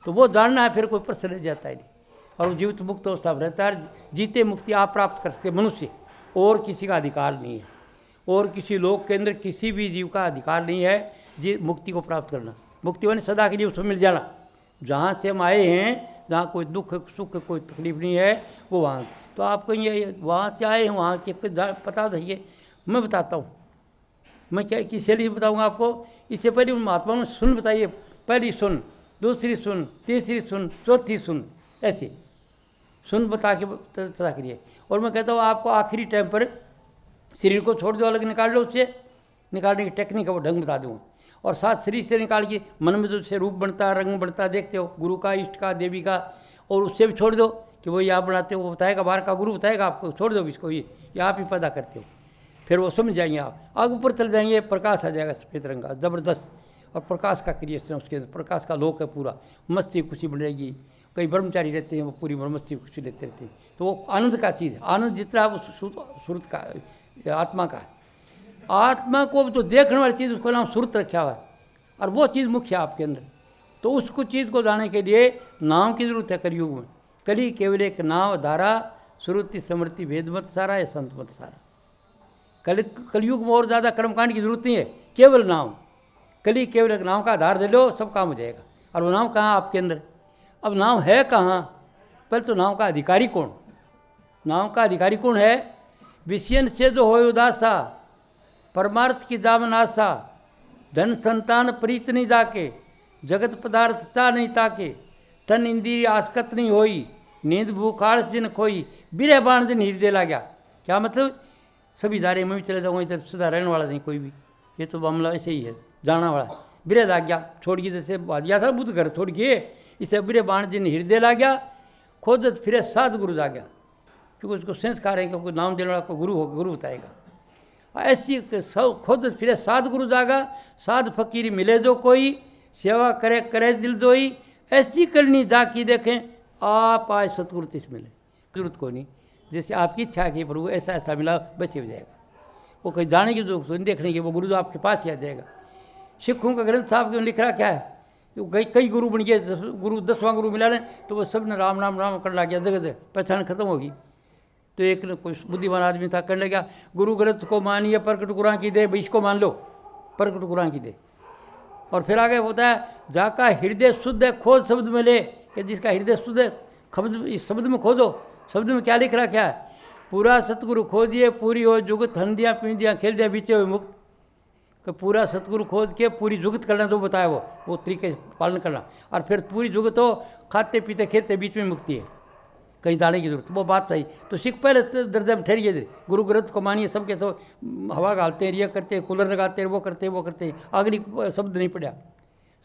तो वो जानना है, फिर कोई प्रश्न रह जाता है नहीं, और वो जीवित मुक्त अवस्था में रहता है। जीते मुक्ति आप प्राप्त कर सकते मनुष्य, और किसी का अधिकार नहीं है, और किसी लोक के अंदर किसी भी जीव का अधिकार नहीं है जी मुक्ति को प्राप्त करना। मुक्ति माने सदा के लिए उसमें मिल जाना। जहाँ से हम आए हैं, जहाँ कोई दुख सुख कोई तकलीफ नहीं है, वो वहाँ। तो आप कहेंगे वहाँ से आए हैं, वहाँ के पता दीजिए। मैं बताता हूँ, मैं क्या किसके लिए बताऊँगा आपको। इससे पहले उन महात्माओं ने सुन बताइए, पहली सुन, दूसरी सुन, तीसरी सुन, चौथी सुन, ऐसे सुन बता के चला करिए। और मैं कहता हूँ आपको आखिरी टाइम पर शरीर को छोड़ दो, अलग निकाल लो, उससे निकालने की टेक्निक है वो ढंग बता दूँगा। और साथ शरीर से निकाल के मन में जो से रूप बनता है, रंग बनता है, देखते हो गुरु का, इष्ट का, देवी का, और उससे भी छोड़ दो कि वो ये आप बनाते हो, वो बताएगा, बाहर का गुरु बताएगा आपको, छोड़ दो इसको, ये आप ही पैदा करते हो। फिर वो समझ जाएंगे, आप आगे ऊपर चल जाएंगे, प्रकाश आ जाएगा सफ़ेद रंग का ज़बरदस्त, और प्रकाश का क्रिएशन उसके अंदर, प्रकाश का लोक है पूरा, मस्ती खुशी बढ़ेगी। कई ब्रह्मचारी रहते हैं, वो पूरी मस्ती खुशी लेते रहते हैं। तो वो आनंद का चीज़ है, आनंद जितना वो सुरत का, आत्मा का है। आत्मा को जो देखने वाली चीज़, उसको नाम सुरत रखा हुआ है, और वो चीज़ मुख्य है आपके अंदर। तो उसको चीज़ को जाने के लिए नाम की जरूरत है कलयुग में। कली केवल एक नाम धारा, सुरति समृति भेद मत सारा, या संत मत सारा। कलयुग में और ज़्यादा कर्मकांड की जरूरत नहीं है, केवल नाम। कली केवल एक नाम का आधार दे लो, सब काम हो जाएगा। और वो नाम कहाँ आपके अंदर, अब नाम है कहाँ, पहले तो नाम का अधिकारी कौन। नाम का अधिकारी कौन है, विषयन से जो हो उदासा, परमार्थ की जामन आशा, धन संतान प्रीत नहीं जाके, जगत पदार्थ चा नहीं ताके, तन इंद्रिय आसकत नहीं होई, नींद भूखाड़ जिन खोई, बिरह बाण जिन हृदय ला गया। क्या मतलब, सभी जा रहे, मैं भी चले जाऊँगा, इधर सुधा रहने वाला नहीं कोई भी, ये तो मामला ऐसे ही है, जाना वाला। बिरह ला गया, छोड़ के जैसे दिया था बुद्ध घर छोड़ के, इसे बिरह बाण जिन हृदय ला गया, खोजत फिरे साध गुरु जा गया। क्योंकि उसको संस्कार है, क्योंकि नाम देने वाला को गुरु हो, गुरु बताएगा। ऐसी सब खुद फिरे साध गुरु जागा, साध फकीरी मिले जो कोई, सेवा करे करे दिल जोई, ऐसी करनी जाकी देखें आप आज सतगुरु तिस मिले। जरूरत को नहीं, जैसे आपकी इच्छा की प्रभु ऐसा ऐसा मिला बस ही हो जाएगा। वो कहीं जाने की जरूरत नहीं, देखने की, वो गुरु जो आपके पास ही आ जाएगा। सिखों का ग्रंथ साहब के लिख रहा क्या है, कई गुरु बन गए, गुरु 10वां गुरु मिला ने तो वो सब ने राम राम राम करने लग गया, जगह जगह पहचान खत्म होगी। तो एक ने कोई बुद्धिमान आदमी था, करने लगा गुरु ग्रंथ को मानिए प्रकट कुरान की दे, भाई इसको मान लो प्रकट कुरान की दे। और फिर आगे होता है जाका हृदय शुद्ध है खोज शब्द में ले, कि जिसका हृदय शुद्ध है इस शब्द में खोजो। शब्द में क्या लिख रहा क्या है, पूरा सतगुरु खोजिए पूरी हो जुगत, हंदियाँ पींदियाँ खेल दिया बीचे हुए मुक्त। कि पूरा सतगुरु खोज के पूरी जुगत करना जो बताया वो तरीके पालन करना, और फिर पूरी जुगत हो खाते पीते खेलते बीच में मुक्ति है, कहीं जाने की जरूरत, वो बात सही। तो सिख पहले दर्जे में ठहरिए, गुरु ग्रंथ को मानिए, सबके सब हवा गालते हैं, रिया करते हैं, कूलर लगाते हैं, वो करते हैं अगली शब्द नहीं पड़ा।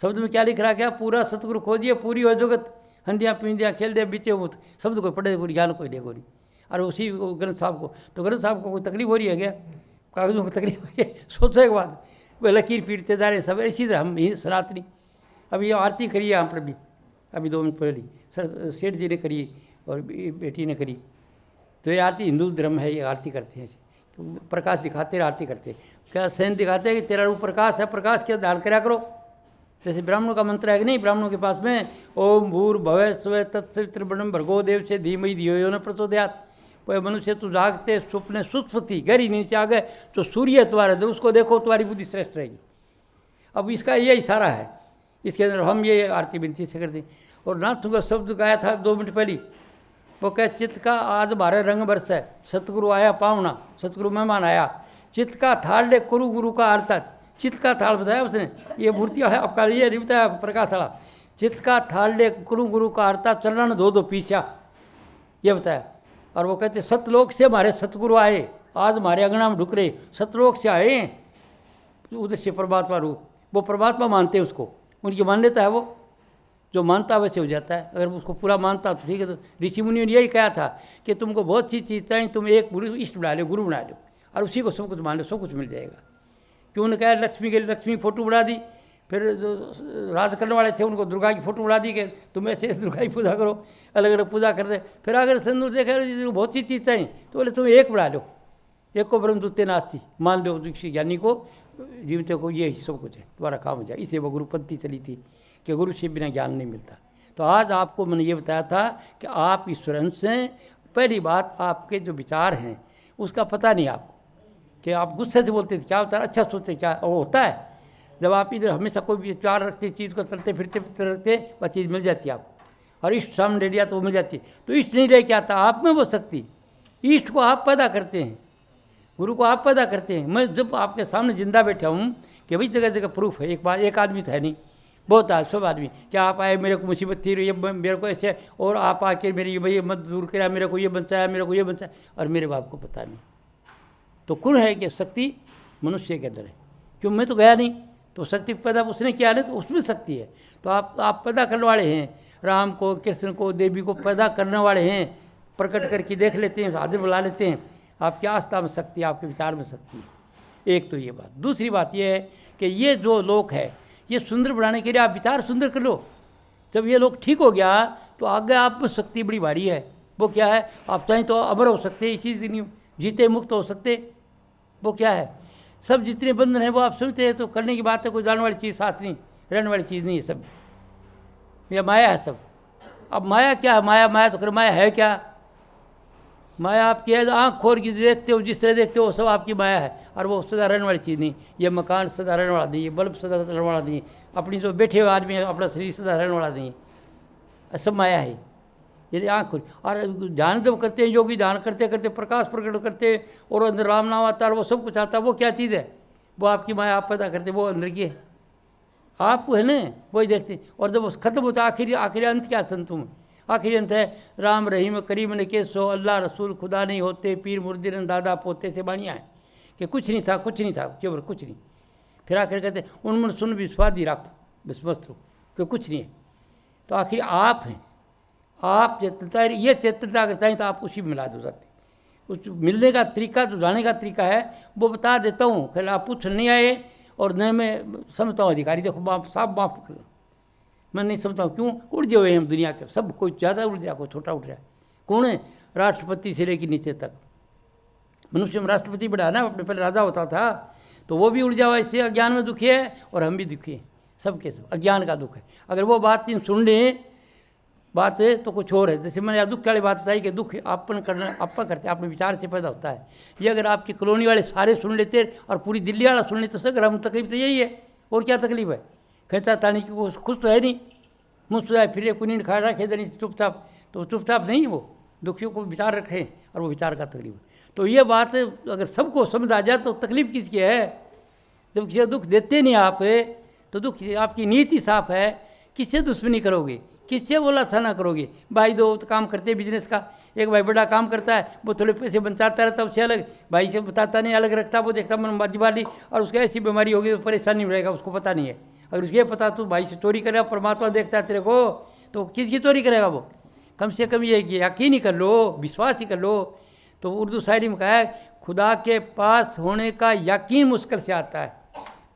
शब्द में क्या लिख रहा क्या, पूरा सतगुरु खोजिए पूरी हो जुगत, हंदियाँ पींदियाँ खेल दे बीचे मुक्त। शब्द कोई पढ़े कोई ज्ञान कोई ले कोई, और उसी ग्रंथ साहब को, तो ग्रंथ साहब को कोई तकलीफ हो रही है क्या, कागजों को तकलीफ हो रही है, सोचो एक बात, वह लकीर पीटते जा रहे सब इसी तरह हम ही सनातनी। अभी ये आरती करी है यहाँ पर भी, अभी 2 मिनट पहले सर सेठ जी ने करी और बेटी ने करी। तो ये आरती हिंदू धर्म है, ये आरती करते हैं ऐसे, प्रकाश दिखाते आरती करते, क्या सहन दिखाते हैं कि तेरा रूप प्रकाश है, प्रकाश के दान करा करो। जैसे ब्राह्मणों का मंत्र है कि नहीं, ब्राह्मणों के पास में ओम भूर भवै स्व तत्सवित्र ब्रह्म भर्गो देव से धीमहि धियो यो न प्रचोदयात्। वह मनुष्य तू जागते सुपने सुस्पति गहरी नींद से आ गए तो सूर्य तुम्हारे दे, उसको देखो तुम्हारी बुद्धि श्रेष्ठ रहेगी। अब इसका ये इशारा है, इसके अंदर हम ये आरती विनती से करते। और नाथ का शब्द गाया था 2 मिनट पहले, वो कह चित्त का आज बारह रंग बरस है, सतगुरु आया पावना, सतगुरु मेहमान आया, चित्त का थाल ले कुरु गुरु का आरता। चित्त का थाल बताया उसने, ये मूर्ति है आपका, ये नहीं बताया प्रकाश वाला। चित्त का थाल ले कुरु गुरु का आरता, चरण धो पीछा, ये बताया। और वो कहते सतलोक से हमारे सतगुरु आए, आज हमारे अंगना में ढुक रहे, सतलोक से आए, उधर से परमात्मा रूप, वो परमात्मा मानते हैं उसको, उनकी मान्यता है, वो जो मानता वैसे हो जाता है। अगर उसको पूरा मानता तो ठीक है। तो ऋषि मुनियों ने यही कहा था कि तुमको बहुत सी चीज़ चाहिए, तुम एक गुरु इष्ट बना लो, गुरु बना लो, और उसी को सब कुछ मान लो, सब कुछ मिल जाएगा। क्यों ने कहा लक्ष्मी के लिए लक्ष्मी फोटो बना दी, फिर जो राज करने वाले थे उनको दुर्गा की फोटो बना दी कि तुम ऐसे दुर्गा की पूजा करो, अलग अलग पूजा करते। फिर अगर संदूर देखा बहुत सी चीज़ चाहिए तो बोले तुम एक बना लो, एक को ब्रह्म द्वितीय नास्ति मान लो, ऋषि ज्ञानी को जीवते को ये सब कुछ है, तुम्हारा काम हो जाए। इसलिए वो गुरुपंथी चली थी कि गुरु से बिना ज्ञान नहीं मिलता। तो आज आपको मैंने ये बताया था कि आप ईश्वर अंश हैं। पहली बात, आपके जो विचार हैं उसका पता नहीं आपको, कि आप गुस्से से बोलते थे क्या होता है, अच्छा सोचते क्या वो होता है। जब आप इधर हमेशा कोई विचार रखते, चीज़ को चलते फिरते रखते, वह चीज़ मिल जाती है आपको। और इष्ट सामने ले लिया तो वो मिल जाती है। तो इष्ट नहीं लेके आता, आप में वो शक्ति, इष्ट को आप पैदा करते हैं, गुरु को आप पैदा करते हैं। मैं जब आपके सामने जिंदा बैठा हूँ कि भाई जगह जगह प्रूफ है, एक बार एक आदमी तो है नहीं, बहुत आज सब आदमी, क्या आप आए मेरे को मुसीबत थी, ये मेरे को ऐसे, और आप आके मेरी भाई मत दूर करा, मेरे को ये बचाया, मेरे को ये बचाया, और मेरे बाप को पता नहीं। तो कौन है कि शक्ति मनुष्य के अंदर है, क्यों मैं तो गया नहीं, तो शक्ति पैदा उसने किया नहीं, तो उसमें शक्ति है। तो आप पैदा करने वाले हैं, राम को कृष्ण को देवी को पैदा करने वाले हैं, प्रकट करके देख लेते हैं, हाजिर बुला लेते हैं। आपकी आस्था में शक्ति, आपके विचार में शक्ति है। एक तो ये बात। दूसरी बात ये है कि ये जो लोक है ये सुंदर बनाने के लिए आप विचार सुंदर कर लो। जब ये लोग ठीक हो गया तो आगे आप में शक्ति बड़ी भारी है। वो क्या है, आप चाहें तो अमर हो सकते, इसी दिन जीते मुक्त हो सकते। वो क्या है, सब जितने बंधन है वो आप सुनते हैं तो करने की बात है, कोई जाने वाली चीज़ साथ नहीं, रहने वाली चीज़ नहीं है सब, यह माया है सब। अब माया क्या है, माया तो कर, माया है क्या, माया आपकी है, आँख खोल के देखते हो, जिस तरह देखते हो सब आपकी माया है, और वो सदा रहने वाली चीज़ नहीं। ये मकान सदा रहने वाला नहीं, ये बल्ब सदा रहने वाला नहीं, अपनी जो बैठे हुए आदमी है अपना शरीर सदा रहने वाला नहीं, सब माया है। ये आँख खोल, और ध्यान जब करते हैं, योगी ध्यान करते करते प्रकाश प्रकट करते हैं और अंदर राम नाम आता है, वो सब कुछ आता है। वो क्या चीज़ है, वो आपकी माया आप पैदा करते, वो अंदर की है, आप है ना, वही देखते। और जब वो खत्म होता है, आखिरी अंत क्या संतुम, आखिरी अंत है राम रहीम करीम ने के सो, अल्लाह रसूल खुदा नहीं होते, पीर मुर्दिन दादा पोते से बाणियाँ हैं कि कुछ नहीं था, कुछ नहीं था, केवल कुछ नहीं। फिर आखिर कहते उनमन सुन विश्वादी राखो, विश्वस्त हो कि कुछ नहीं है। तो आखिर आप हैं, आप चेतनता, ये चेतनता अगर चाहिए तो आप उसी में मिला दो जाते। उस मिलने का तरीका, जो जाने का तरीका है वो बता देता हूँ। फिर आप पूछ नहीं आए और न मैं समझता हूँ अधिकारी, देखो माफ साफ माफ कर, मैं नहीं समझता हूँ। क्यों उलझे हुए हम दुनिया के सब, कोई ज़्यादा उलझ रहा, कोई छोटा उठ रहा है। कौन है? राष्ट्रपति से लेकर नीचे तक। मनुष्य में राष्ट्रपति बड़ा ना, अपने पहले राजा होता था, तो वो भी उलझा हुआ, इससे अज्ञान में दुखी है और हम भी दुखी हैं, सबके सब अज्ञान का दुख है। अगर वो बात सुन लें बात है तो कुछ और है। जैसे मैंने दुख वाली बात बताई कि दुख अपन करना, अपन करते अपने विचार से पैदा होता है। ये अगर आपकी कॉलोनी वाले सारे सुन लेते और पूरी दिल्ली वाला सुन लेते तो सर हम तकलीफ तो यही है, और क्या तकलीफ है? खेचा तानी की खुश तो है नहीं, मुस्कुराए फिरे कुनी खा रहा खेदनी चुपचाप, तो चुपचाप नहीं, वो दुखियों को विचार रखें और वो विचार का तकलीफ है। तो ये बात अगर सबको समझ आ जाए तो तकलीफ किसकी है? जब किसी दुख देते नहीं आप, तो दुख आपकी नीति साफ है, किससे दुश्मनी करोगे, किससे बोला अच्छा ना करोगे। भाई दो तो काम करते हैं बिजनेस का, एक भाई बड़ा काम करता है, वो थोड़े पैसे बचाता रहता है, उससे अलग भाई से बताता नहीं, अलग रखता, वो देखता मन बाजी, और उसको ऐसी बीमारी होगी तो परेशानी रहेगा, उसको पता नहीं है। अगर उसको ये पता तो भाई से चोरी करेगा, परमात्मा देखता है तेरे को, तो किसकी चोरी करेगा वो? कम से कम ये यकीन ही कर लो, विश्वास ही कर लो। तो उर्दू शायरी में कहा है, खुदा के पास होने का यकीन मुश्किल से आता है,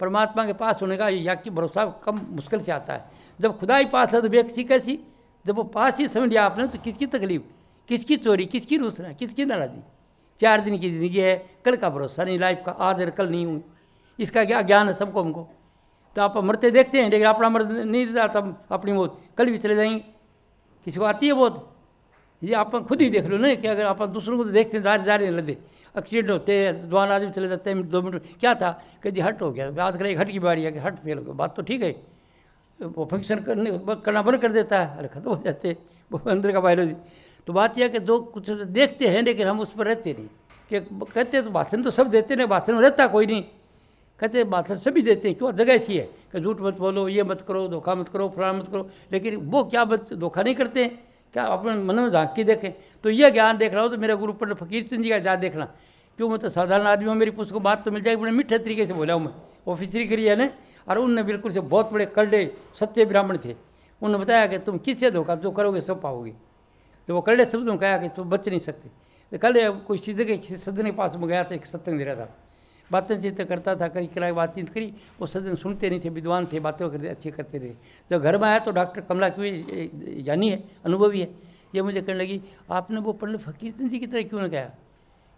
परमात्मा के पास होने का यकीन भरोसा कम मुश्किल से आता है। जब खुदा ही पास है तो बेकसी कैसी? जब वो पास ही समझ लिया आपने तो किसकी तकलीफ, किसकी चोरी, किसकी रूसना, किसकी नाराज़ी? 4 दिन की ज़िंदगी है, कल का भरोसा नहीं लाइफ का, आज और कल नहीं हूँ, इसका क्या ज्ञान है सबको हमको? तो आप मरते देखते हैं, लेकिन अपना मर नहीं आता, अपनी मौत कल भी चले जाएंगे। किसी को आती है बहुत? ये आप खुद ही देख लो ना, कि अगर आप दूसरों को तो देखते हैं जा रहे लदे, एक्सीडेंट होते हैं, जवान आदमी चले जाते हैं 2 मिनट, क्या था कि जी हट हो गया, आजकल एक हट की बीमारी है कि हट फेल हो गया, बात तो ठीक है, वो फंक्शन करना बंद कर देता है, अरे खत्म हो जाते वो अंदर का बायोलॉजी। तो बात यह है कि जो कुछ देखते हैं लेकिन हम उस पर रहते नहीं। कि कहते तो भाषण तो सब देते नहीं, भाषण में रहता कोई नहीं, कहते भाषण सभी देते हैं, क्यों? जगह ऐसी है कि झूठ मत बोलो, ये मत करो, धोखा मत करो, फलाना मत करो, लेकिन वो क्या धोखा नहीं करते हैं, क्या अपने मन में झांक के देखें। तो ये ज्ञान देख रहा हो तो मेरे गुरु पंडित फकीर चंद जी का जा देखना, क्यों? मैं तो साधारण आदमी हूँ, मेरी पुस्तक को बात तो मिल जाएगी, बड़े मीठे तरीके से बोला हूँ मैं, ऑफिसरी करी है ना। और उनने बिल्कुल से बहुत बड़े करड़े सत्य ब्राह्मण थे, उन्होंने बताया कि तुम किससे धोखा जो करोगे सब पाओगे। तो वो करड़े शब्दों में कहा कि तुम बच नहीं सकते। तो कल कोई चीज़ के सदन के पास में गया था, एक सत्संग दे रहा था, बातें चिंत करता था, कई किराए बातचीत करी, वो सदन सुनते नहीं थे, विद्वान थे, बातें करते अच्छी करते थे। जब घर में आया तो डॉक्टर कमला की यानी है, अनुभवी है, ये मुझे कहने लगी, आपने वो पंडित फकीर चंद जी की तरह क्यों ने कहा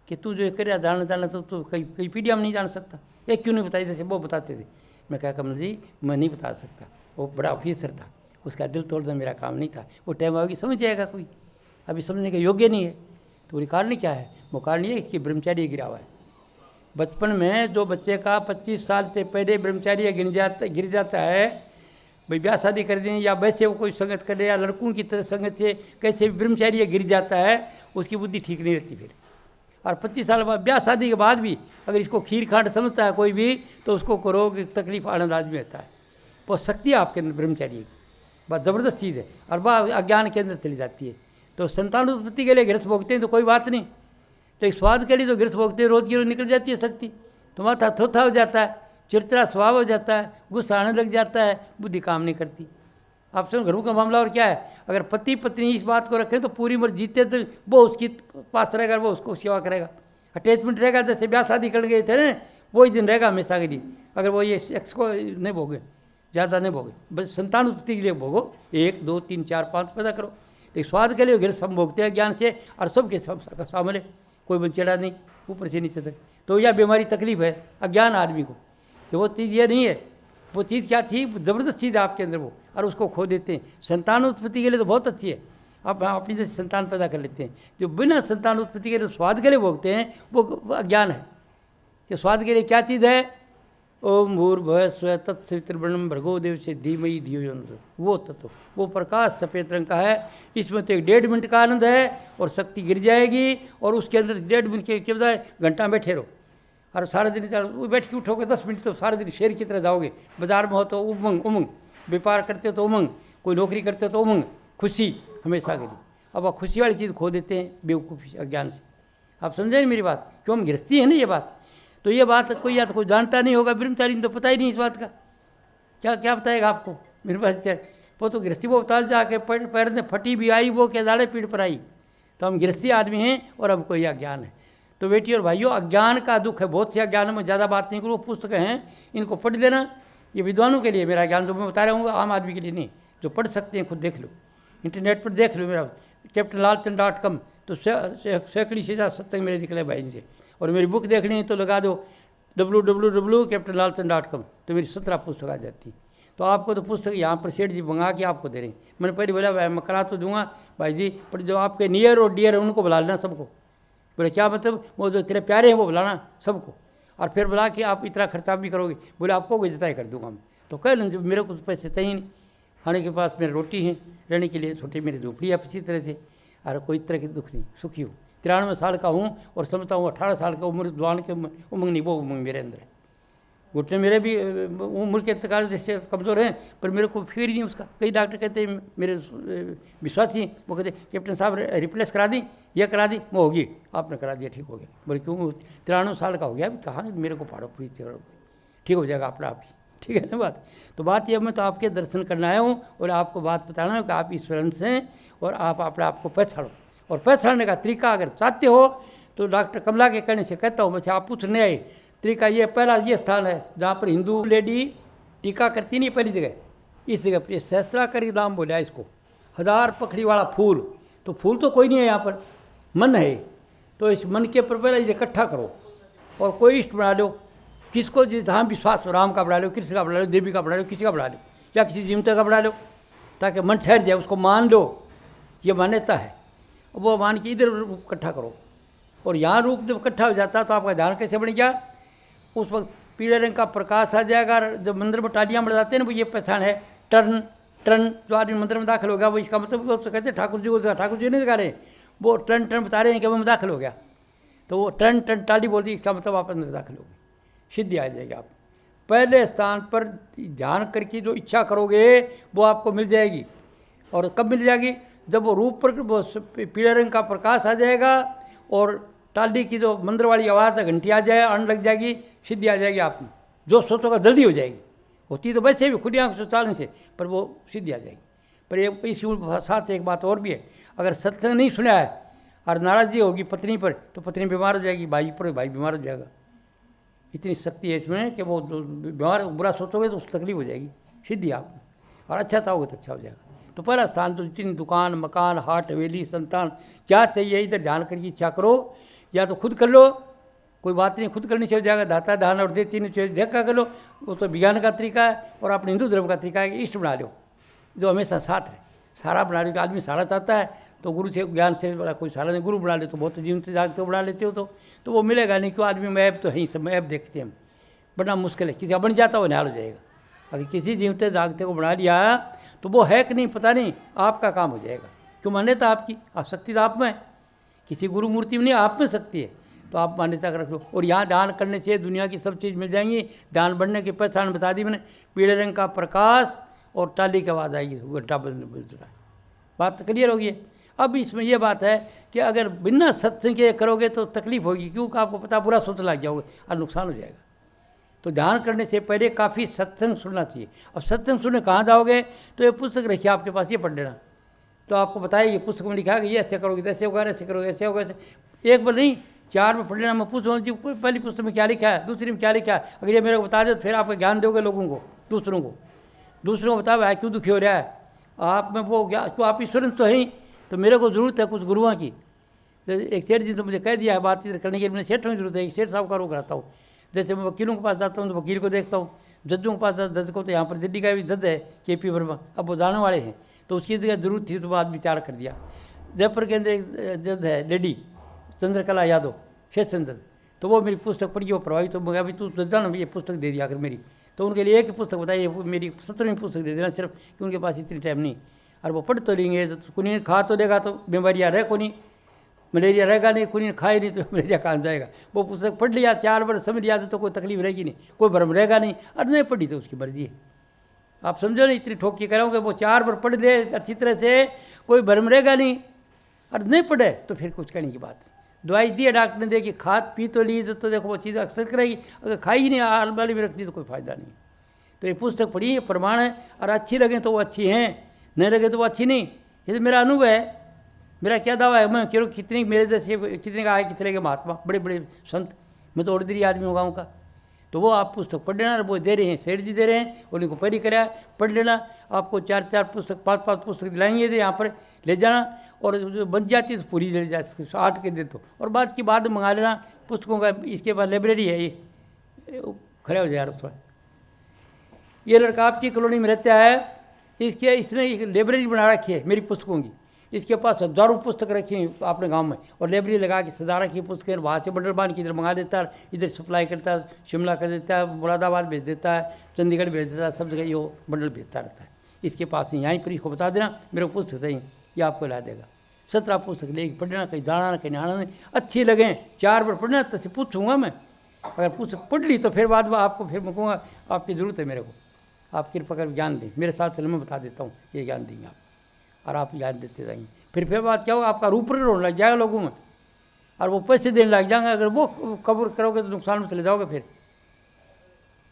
कि तू जो कर जाना तो कई पीढ़ियाँ में नहीं जान सकता, ये क्यों नहीं बताई जैसे वो बताते थे। मैं कहा कमल जी मैं नहीं बता सकता, वो बड़ा ऑफिसर था, उसका दिल तोड़ना मेरा काम नहीं था, वो टाइम आएगी समझ जाएगा कोई, अभी समझने के योग्य नहीं है। तो कारण क्या है? वो कारण ये इसकी ब्रह्मचार्य गिरा हुआ है। बचपन में जो बच्चे का 25 साल से पहले ब्रह्मचार्य गिर जाता है, भाई ब्याह शादी कर दें या वैसे वो कोई संगत करे या लड़कों की तरह संगत से कैसे भी ब्रह्मचार्य गिर जाता है, उसकी बुद्धि ठीक नहीं रहती फिर। और 25 साल बाद ब्याह शादी के बाद भी अगर इसको खीर खांड समझता है कोई भी, तो उसको करो कि तकलीफ आनंद आदमी रहता है। वो शक्ति है आपके अंदर ब्रह्मचार्य की, बहुत ज़बरदस्त चीज़ है, और वह अज्ञान के अंदर चली जाती है। तो संतान उत्पत्ति के लिए गृहस्थ भोगते हैं तो कोई बात नहीं, तो एक स्वाद के लिए जो गृहस्थ भोगते हैं रोज की रोज निकल जाती है शक्ति, तो माथा थोथा हो जाता है, चिड़चिड़ा स्वभाव हो जाता है, गुस्सा आने लग जाता है, बुद्धि काम नहीं करती। आप सुन घरों का मामला और क्या है, अगर पति पत्नी इस बात को रखें तो पूरी उम्र जीते तो वो उसकी पास रहेगा, वो उसको सेवा करेगा, अटैचमेंट रहेगा। जैसे ब्याह शादी कर गए थे ना, वही दिन रहेगा हमेशा के लिए। अगर वो ये सेक्स को नहीं भोगे, ज़्यादा नहीं भोगे, बस संतान उत्पत्ति के लिए भोगो, 1 2 3 4 5 पैदा करो, लेकिन स्वाद के लिए गिर सब भोगते हैं ज्ञान से, और सबके सब शामिल है, कोई बचेड़ा नहीं ऊपर से नीचे तक। तो यह बीमारी तकलीफ है अज्ञान आदमी को, कि वो चीज़ ये नहीं है, वो चीज़ क्या थी, ज़बरदस्त चीज़ है आपके अंदर वो, और उसको खो देते हैं। संतान उत्पत्ति के लिए तो बहुत अच्छी है, आप अपनी जैसे संतान पैदा कर लेते हैं। जो बिना संतान उत्पत्ति के लिए स्वाद के लिए भोगते हैं वो अज्ञान है। कि स्वाद के लिए क्या चीज़ है? ओम भूर्भुवः स्वः तत्सवितुर्वरेण्यं भर्गो देवस्य धीमहि धियो यो न प्रचोदयात्, वो तत्व, वो प्रकाश सफ़ेद रंग का है। इसमें तो 1.5 मिनट का आनंद है और शक्ति गिर जाएगी, और उसके अंदर 1.5 मिनट के बजाय घंटा बैठे रहो, और सारा दिन बैठ के उठोगे 10 मिनट तो सारा दिन शेर की तरह जाओगे। बाजार में हो तो उमंग उमंग, व्यापार करते हो तो उमंग, कोई नौकरी करते हो तो उमंग, खुशी हमेशा के लिए। अब वह खुशी वाली चीज़ खो देते हैं बेवकूफ़ी अज्ञान से। आप समझे मेरी बात? क्यों हम गृहस्थी है ना ये बात, तो ये बात कोई या तो कोई जानता नहीं होगा, ब्रह्मचारी तो पता ही नहीं इस बात का, क्या क्या बताएगा आपको मेरे पास। वो तो गृहस्थी वो बता जाके पैर ने फटी भी आई वो क्या दाड़े पीठ पर आई। तो हम गृहस्थी आदमी हैं और हमको यह ज्ञान है। तो बेटी और भाइयों, अज्ञान का दुख है, बहुत से अज्ञान में ज़्यादा बात नहीं करूँ, पुस्तक हैं, इनको पढ़ लेना। ये विद्वानों के लिए मेरा ज्ञान जो मैं बता रहा हूँ, आम आदमी के लिए नहीं। जो पढ़ सकते हैं खुद देख लो, इंटरनेट पर देख लो, मेरा captainlalchand.com, तो सैकड़ी से ज़्यादा सत्संग मेरे निकले भाई से। और मेरी बुक देखनी है तो लगा दो www.captainlalchand.com, तो मेरी 17 पुस्तक आ जाती। तो आपको तो पुस्तक यहाँ पर सेठ जी मंगा के आपको दे रहे हैं। मैंने पहले बोला भाई मैं करा तो दूंगा भाई जी, पर जो आपके नियर और डियर है उनको बुला लेना सबको। बोले क्या मतलब? वो जो तेरे प्यारे हैं वो बुलाना सबको, और फिर बुला के आप इतना खर्चा भी करोगे? बोले आपको कोई जितना ही कर दूंगा मैं। तो कह लें मेरे को तो पैसे चाहिए नहीं, खाने के पास मेरी रोटी है, रहने के लिए छोटी मेरी झोपड़ी है इसी तरह से, और कोई तरह की दुख नहीं, सुखी हूँ। 93 साल का हूँ और समझता हूँ 18 साल का उम्र जवान के उमंग नहीं, वो उमंग मेरे अंदर है। घुटने मेरे भी उम्र के इंतकाल जैसे कमज़ोर हैं, पर मेरे को फिक्र ही नहीं उसका। कई डॉक्टर कहते हैं, मेरे विश्वासी वो कहते कैप्टन साहब रिप्लेस करा दी, यह करा दी, वो होगी, आपने करा दिया, ठीक हो गया। बोले क्यों? 93 साल का हो गया, अभी कहाँ मेरे को फाड़ो पूरी ठीक हो जाएगा अपना आप ही, ठीक है ना बात। तो बात यह, मैं तो आपके दर्शन करना आया हूँ और आपको बात बताना है कि आप ईश्वरंश हैं और आप अपने आप को पहचानो। और पहचानने का तरीका अगर चाहते हो तो डॉक्टर कमला के कहने से कहता हूँ, वैसे आप पूछने आए, तरीका ये पहला ये स्थान है जहाँ पर हिंदू लेडी टीका करती नहीं, पहली जगह इस जगह पर सहस्त्राकर नाम बोला इसको, 1000 पखड़ी वाला फूल। तो फूल तो कोई नहीं है यहाँ पर, मन है। तो इस मन के पर पहले इकट्ठा करो और कोई इष्ट बना लो, किसको जहाँ विश्वास हो, राम का बना लो, कृष्ण का बना लो, देवी का बना लो, किसी का बना लो, या किसी जीवते का बना लो, ताकि मन ठहर जाए, उसको मान लो, ये मान्यता है। वो मान के इधर इकट्ठा करो। और यहाँ रूप जब इकट्ठा हो जाता तो आपका ध्यान कैसे बन गया? उस वक्त पीले रंग का प्रकाश आ जाएगा। जब मंदिर में टालियाँ बजाते हैं ना, वो ये पहचान है, टर्न टर्न। जो आदमी मंदिर में दाखिल हो गया वो इसका मतलब वो तो कहते हैं ठाकुर जी को, ठाकुर जी नहीं दिखा रहे, वो टर्न टर्न बता रहे हैं कि वो दाखिल हो गया। तो वो टर्न टर्न टाली बोलती, इसका मतलब आप अंदर दाखिल हो गए, सिद्धि आ जाएगी। आप पहले स्थान पर ध्यान करके जो इच्छा करोगे वो आपको मिल जाएगी। और कब मिल जाएगी? जब वो रूप पर वो पीले रंग का प्रकाश आ जाएगा और टाली की जो मंदिर वाली आवाज़ है, घंटी आ जाए, अन्न लग जाएगी, सिद्धि आ जाएगी। आप जो सोचोगा जल्दी हो जाएगी, होती तो वैसे भी खुली आँख से चालने से, पर वो सिद्धि आ जाएगी। पर एक इसी साथ एक बात और भी है, अगर सत्संग नहीं सुना है और नाराज़गी होगी पत्नी पर तो पत्नी बीमार हो जाएगी, भाई पर भाई बीमार हो जाएगा। इतनी शक्ति है इसमें कि वो बीमार बुरा सोचोगे तो उसको तकलीफ हो जाएगी, सिद्धि आप। और अच्छा चाहोगे तो अच्छा हो जाएगा। तो पहला स्थान तो जितनी दुकान मकान हाट हवेली संतान क्या चाहिए, इधर ध्यान करके इच्छा करो, या तो खुद कर लो, कोई बात नहीं, खुद करनी चाहिए जाएगा, दाता दान और दे, तीनों चीज़ देखा कर लो। वो तो विज्ञान का तरीका है और अपने हिंदू धर्म का तरीका है कि इष्ट बना लो जो हमेशा साथ रहे। सारा बना लो, आदमी सारा चाहता है तो गुरु से ज्ञान से बड़ा कोई सारा नहीं, गुरु बना ले तो बहुत जीवन से जागते हो बना लेते हो तो वो मिलेगा नहीं। क्यों? आदमी में ऐप तो है ही, सब ऐप देखते हैं हम, बड़ा मुश्किल है। किसी का बन जाता हो निहाल हो जाएगा। अगर किसी जीवते जागते को बना लिया तो वो है कि नहीं पता नहीं, आपका काम हो जाएगा। क्यों? मान्यता आपकी, आप शक्ति तो आप में है, किसी गुरु मूर्ति में नहीं, आप में शक्ति है। तो आप मान्यता रख लो। और यहाँ ध्यान करने से दुनिया की सब चीज़ मिल जाएंगी। ध्यान बढ़ने की पहचान बता दी मैंने, पीले रंग का प्रकाश और टाली की आवाज़ आएगी, घंटा बजता है। बात क्लियर होगी। अब इसमें यह बात है कि अगर बिना सत्संग के करोगे तो तकलीफ होगी, क्योंकि आपको पता पूरा सोच लग जाओगे और नुकसान हो जाएगा। तो ध्यान करने से पहले काफ़ी सत्संग सुनना चाहिए। अब सत्संग सुनने कहाँ जाओगे? तो ये पुस्तक रखिए आपके पास, ये पढ़ लेना, तो आपको बताइए पुस्तक में लिखा है कि ये ऐसे करोगे, ऐसे होगा, ऐसे करोगे, ऐसे होगा, ऐसे। एक बार नहीं, 4 में पढ़ लेना। मैं पूछूँ जी पहली पुस्तक में क्या लिखा है, दूसरी में क्या लिखा है, अगर ये मेरे को बता दे तो फिर आप ज्ञान दोगे लोगों को, दूसरों को बताओ भाई क्यों दुखी हो रहा है आप में, वो क्यों आप ईश्वरन तो है, तो मेरे को ज़रूरत है कुछ गुरुओं की। तो एक सेठ जी तो मुझे कह दिया है बात करने के लिए, मैंने सेठों की जरूरत है, सेठ साहब का रोक रहता हूँ। जैसे मैं वकीलों के पास जाता हूँ तो वकील को देखता हूँ, जजों के पास जज को, तो यहाँ पर दिल्ली का भी जज है KP वर्मा, अब वो जाने वाले हैं, तो उसकी जगह जरूरत थी तो बाद विचार कर दिया। जयपुर के अंदर एक जज है लेडी चंद्रकला यादव, सेशन जज, तो वो मेरी पुस्तक पढ़ी, वो प्रभावित हो गया, अभी तू जज जाना, ये पुस्तक दे दिया कर मेरी। तो उनके लिए एक ही पुस्तक बताइए, मेरी 17वीं पुस्तक दे देना सिर्फ, कि उनके पास इतनी टाइम नहीं। और वो पढ़ तो लेंगे, कुनी खा तो लेगा तो बीमारियाँ रहे, कोनी मलेरिया रहेगा नहीं, कुनी खाए नहीं तो मलेरिया कहाँ जाएगा। वो पुस्तक पढ़ लिया, 4 बार समझ लिया तो कोई तकलीफ रहेगी नहीं, कोई भ्रम रहेगा नहीं। और नहीं पढ़ी तो उसकी मर्जी है, आप समझो नहीं, इतनी ठोक के कराओगे। वो 4 बार पढ़ दे अच्छी तरह से, कोई भ्रम रहेगा नहीं। और नहीं पढ़े तो फिर कुछ करने की बात। दवाई दी है डॉक्टर ने, दे कि खाद पी तो ली तो देखो वो चीज़ अक्सर करेगी, अगर खाई ही नहीं आल वाली में रख दी तो कोई फ़ायदा नहीं। तो ये पुस्तक पढ़ी, ये प्रमाण है। और अच्छी लगे तो वो अच्छी हैं, नहीं लगे तो वो अच्छी नहीं। ये तो मेरा अनुभव है, मेरा क्या दावा है, मैं क्यों कितने मेरे जैसे कितने का आए कितने के महात्मा बड़े बड़े संत, मैं तो ऑर्डिनरी आदमी हूँ गाँव का। तो वो आप पुस्तक पढ़ लेना, वो दे रहे हैं, सेठ जी दे रहे हैं, उन्हीं को पढ़ी कराया पढ़ लेना। आपको 4-4 पुस्तक 5-5 पुस्तक दिलाएंगे तो यहाँ पर ले जाना, और जो बन जाती है तो पूरी ले जा 8 के दे दो, और बाद की बाद मंगा लेना पुस्तकों का। इसके बाद लाइब्रेरी है, ये खड़ा हो जाए यार थोड़ा। ये लड़का आपकी कॉलोनी में रहता है, इसने एक लाइब्रेरी बना रखी है मेरी पुस्तकों की। इसके पास हजारों पुस्तक रखी हैं अपने गांव में, और लाइब्रेरी लगा के सजा रखी पुस्तकें। वहाँ से बंडल बांध के इधर मंगा देता है, इधर सप्लाई करता है, शिमला कर देता है, मुरादाबाद भेज देता है, चंडीगढ़ भेज देता है, सब जगह ये बंडल भेजता रहता है। इसके पास यहीं पर इसको बता देना मेरे को पुस्तक चाहिए, ये आपको ला देगा। 17 पुस्तक लेके पढ़ना, कहीं जाना ना कहीं आना नहीं, अच्छी लगें 4 बार पढ़ना, तो पूछूंगा मैं। अगर पुस्तक पढ़ ली तो फिर बाद में आपको फिर मैं कहूँगा आपकी ज़रूरत है मेरे को, आप कृपा कर ज्ञान दें, मेरे साथ चलो, मैं बता देता हूँ ये ज्ञान देंगे आप, और आप ज्ञान देते जाएंगे। फिर बात क्या होगा, आपका रूप रोने लग जाएगा लोगों में, और वो पैसे देने लग जाएंगे। अगर वो कबूल करोगे तो नुकसान में चले जाओगे। फिर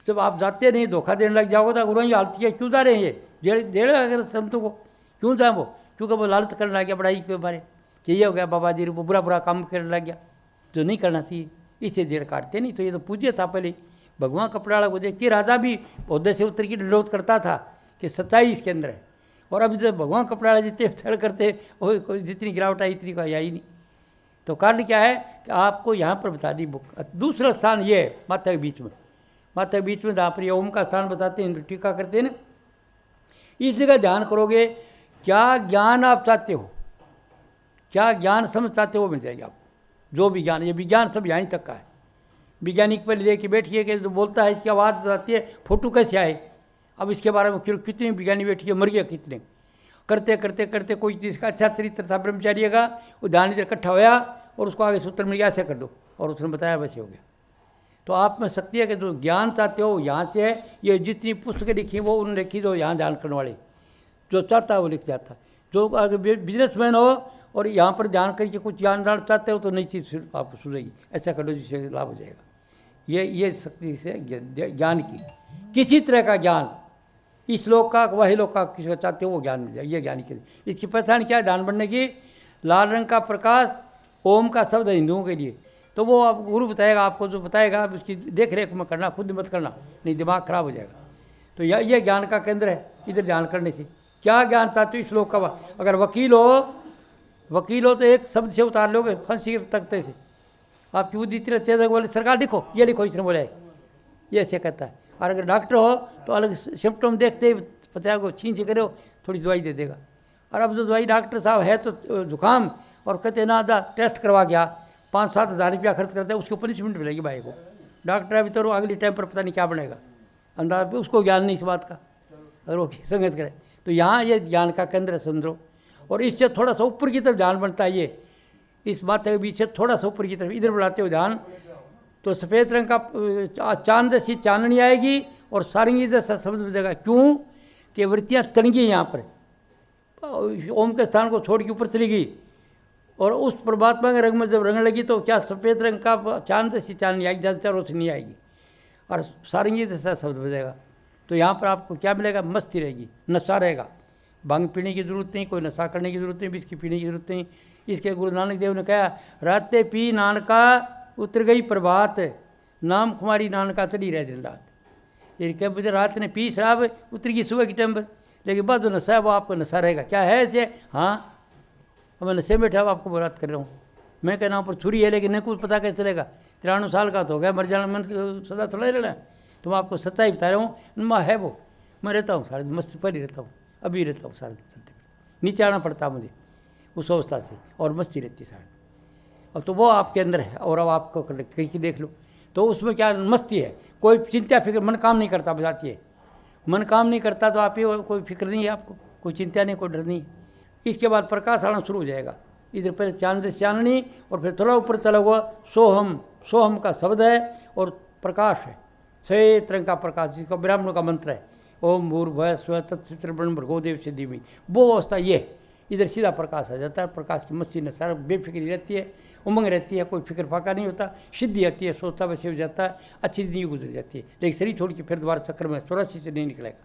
जब आप जाते नहीं, धोखा देने लग जाओगे तो गुरु हालत किया क्यों जा रहे हैं ये डेढ़ अगर संतों को क्यों जाए वो, क्योंकि वो लालच करने लग गया पढ़ाई के बारे कि ये हो गया बाबा जी, वो बुरा बुरा काम करने लग गया जो नहीं करना चाहिए, इससे जेड़ काटते। नहीं तो ये तो पूज्य था पहले, भगवान कपड़ाला को देख के राजा भी औहदे से उतर के विरोध करता था कि सच्चाई इसके अंदर है। और अब जब भगवान कपड़ाला जितने थड़ करते वो कोई जितनी गिरावट आई इतनी कोई आई नहीं। तो कारण क्या है कि आपको यहाँ पर बता दी बुक। दूसरा स्थान ये है माथा के बीच में, माथा के बीच में जहाँ पर ये ओम का स्थान बताते हैं, टीका करते हैं ना, इस जगह ध्यान करोगे। क्या ज्ञान आप चाहते हो, क्या ज्ञान समझ चाहते हो, मिल जाएगा आप। जो भी ज्ञान, ये विज्ञान सब यहीं तक का है। वैज्ञानिक पहले देख के बैठिए कि जो बोलता है इसकी आवाज़ आती है, फोटो कैसे आए, अब इसके बारे में कितने विज्ञानी बैठिए, मर गया कितने। करते करते करते कोई चीज़ का अच्छा चरित्र था ब्रह्मचारी का, वो ध्यान इधर इकट्ठा होया और उसको आगे सूत्र मिल गया, ऐसे कर दो, और उसने बताया वैसे हो गया। तो आप में शक्ति है कि जो ज्ञान चाहते हो यहाँ से है। ये जितनी पुस्तकें लिखी वो उन्होंने लिखी जो यहाँ ध्यान करने वाले, जो चाहता है वो लिख जाता है। जो अगर बिजनेसमैन हो और यहाँ पर ध्यान करके कुछ ज्ञान चाहते हो तो नई चीज़ आपको सुनेगी, ऐसा कर लो जिससे लाभ हो जाएगा। ये शक्ति से ज्ञान की, किसी तरह का ज्ञान, इस लोक का वही लोक का किसी को चाहते हो वो ज्ञान मिल जाए, ये ज्ञानी की। इसकी पहचान क्या है ध्यान बढ़ने की? लाल रंग का प्रकाश, ओम का शब्द है हिंदुओं के लिए। तो वो आप गुरु बताएगा आपको, जो बताएगा आप उसकी देख रेख में करना, खुद मत करना, नहीं दिमाग खराब हो जाएगा। तो ये ज्ञान का केंद्र है। इधर ध्यान करने से क्या ज्ञान चाहते हो इस लोक का। अगर वकील हो तो एक शब्द से उतार लोगे फांसी के तख्ते से। आपकी बुद्धि इतनी तेज है, बोले सरकार लिखो, ये लिखो, इसने बोला है, ये ऐसे कहता है। और अगर डॉक्टर हो तो अलग सिम्टम देखते ही पता को छींच करो, थोड़ी दवाई दे देगा। और अब जो दवाई डॉक्टर साहब है तो जुकाम, और कहते ना आधा टेस्ट करवा गया, 5-7 हज़ार रुपया खर्च करते हैं, उसको पनिशमेंट मिलेगी भाई को। डॉक्टर अभी तो अगले टाइम पर पता नहीं क्या बनेगा, अंदाज उसको ज्ञान नहीं इस बात का, अगर वो संगत करे। तो यहाँ ये ज्ञान का केंद्र है समझो। और इससे थोड़ा सा ऊपर की तरफ ध्यान बनता है। ये इस माथे के बीच से थोड़ा सा ऊपर की तरफ इधर बढ़ाते हो ध्यान, तो सफ़ेद रंग का चांद जैसी चांदनी आएगी और सारंगी जैसा शब्द बजेगा। क्यों कि वृत्तियाँ तन गई यहाँ पर, ओम के स्थान को छोड़ के ऊपर चली गई, और उस परमात्मा के रंग में जब रंग लगी तो क्या सफ़ेद रंग का चांद जैसी चांदनी आएगी, ज़्यादा रोशनी आएगी और सारंगी जैसा शब्द बजेगा। तो यहाँ पर आपको क्या मिलेगा? मस्ती रहेगी, नशा रहेगा। भांग पीने की ज़रूरत नहीं, कोई नशा करने की ज़रूरत नहीं, बिस्की पीने की ज़रूरत नहीं। इसके गुरु नानक देव ने कहा, राते पी नानका उतर गई प्रभात, नाम कुमारी नानका चढ़ी रहे दिन रात। ये क्या मुझे रात ने पी शराब, उतर गई सुबह की टाइम पर, लेकिन बाद जो नशा है वो आपको नशा रहेगा। क्या है ऐसे? हाँ, मैं नशे में बैठा हूँ, आपको बात कर रहा हूँ। मैं कह रहा हूँ पर छुरी है, लेकिन नहीं कुछ पता कैसे चलेगा। 93 साल का तो हो गया, मर जाना मन सदा थोड़ा ही रहना है। तो मैं आपको सच्चाई बता रहा हूँ, माँ है वो, मैं रहता हूँ सारे दिन मस्त पर ही रहता हूँ, अभी रहता हूँ सारे दिन चलते फिरते, नीचे आना पड़ता मुझे उस अवस्था से, और मस्ती रहती सारे। अब तो वो आपके अंदर है, और अब आपको कहीं देख लो तो उसमें क्या मस्ती है, कोई चिंता फिक्र, मन काम नहीं करता, बताती है मन काम नहीं करता तो आप ही कोई फिक्र नहीं है आपको, कोई चिंता नहीं, कोई डर नहीं। इसके बाद प्रकाश आना शुरू हो जाएगा। इधर पहले चांद से चांदनी, और फिर थोड़ा ऊपर चला हुआ सोहम, सोहम का शब्द है और प्रकाश है, श्वेत रंग का प्रकाश, जिसका ब्राह्मणों का मंत्र है, ओम भूर्भुवः स्वः तत्सवितुर्वरेण्यं भर्गो देवस्य धीमहि। वो अवस्था ये, इधर सीधा प्रकाश आ जाता है। प्रकाश की मस्ती में सारा बेफिक्री रहती है, उमंग रहती है, कोई फिक्र फाका नहीं होता, सिद्धि आती है, सोचता वैसे हो जाता है, अच्छी ज़िंदगी गुजर जाती है। लेकिन शरीर छोड़ के फिर दोबारा चक्कर में 84 से नहीं निकलेगा।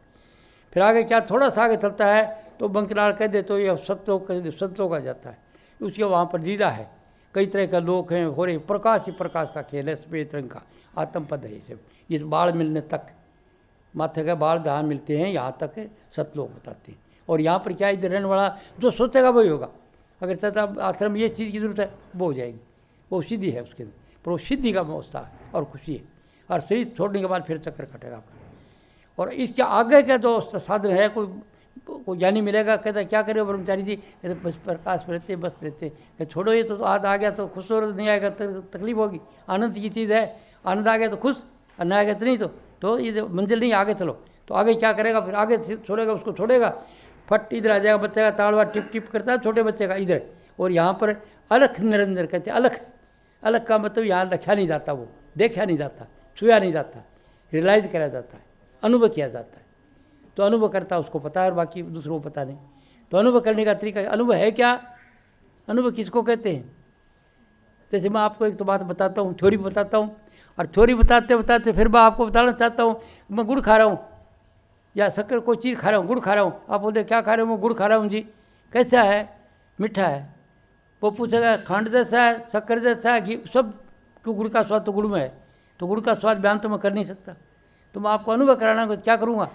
फिर आगे क्या, थोड़ा सा आगे चलता है तो बंकलाल कह दे तो ये सत्लोक कह दे, सत्लोक आ जाता है। उसके वहाँ पर लीला है, कई तरह का लोग हैं, हो रहे प्रकाश ही प्रकाश का खेल है, सफ़ेद रंग का आत्मपद है। इसे इस बाढ़ मिलने तक, माथे का बाढ़ जहाँ मिलते हैं यहाँ तक सतलोक बताते हैं। और यहाँ पर क्या, इधर रहने वाला जो सोचेगा वही होगा। अगर चाहता आश्रम में ये चीज़ की ज़रूरत है वो हो जाएगी, वो सिद्धि है उसके अंदर, पर वो सिद्धि का मौका है और खुशी है। और शरीर छोड़ने के बाद फिर चक्कर कटेगा अपना। और इसके आगे का जो साधन है, कोई ज्ञानी मिलेगा, कहता क्या करे ब्रह्मचारी जी, कहते बस प्रकाश में रहते बस रहते, कहते छोड़ो ये तो आज आ गया तो खुश हो, नहीं आएगा तो तकलीफ होगी। आनंद की चीज़ है, आनंद आ गया तो खुश, और नहीं आएगा तो नहीं। तो ये मंजिल नहीं, आगे चलो। तो आगे क्या करेगा, फिर आगे छोड़ेगा, उसको छोड़ेगा, फट इधर आ जाएगा। बच्चे का ताड़वा टिप टिप करता है छोटे बच्चे का इधर। और यहाँ पर अलख निरंजन कहते हैं। अलख, अलख का मतलब यहाँ रखा नहीं जाता, वो देखा नहीं जाता, छुआ नहीं जाता, रियलाइज करा जाता है, अनुभव किया जाता है। तो अनुभव करता है उसको पता है, और बाकी दूसरों को पता नहीं। तो अनुभव करने का तरीका, अनुभव है क्या, अनुभव किसको कहते हैं। जैसे मैं आपको एक तो बात बताता हूँ, थ्योरी बताता हूँ, और थ्योरी बताते बताते फिर मैं आपको बताना चाहता हूँ, मैं गुड़ खा रहा हूँ या शक्कर कोई चीज़ खा रहा हूँ, गुड़ खा रहा हूँ। आप बोलते क्या खा रहे हो, मैं गुड़ खा रहा हूँ जी। कैसा है, मीठा है। वो पूछेगा खंड जैसा है, शक्कर जैसा है, घी, सब क्यों, गुड़ का स्वाद तो गुड़ में है। तो गुड़ का स्वाद बयान तो मैं कर नहीं सकता, तो मैं आपको अनुभव कराना को क्या करूँगा,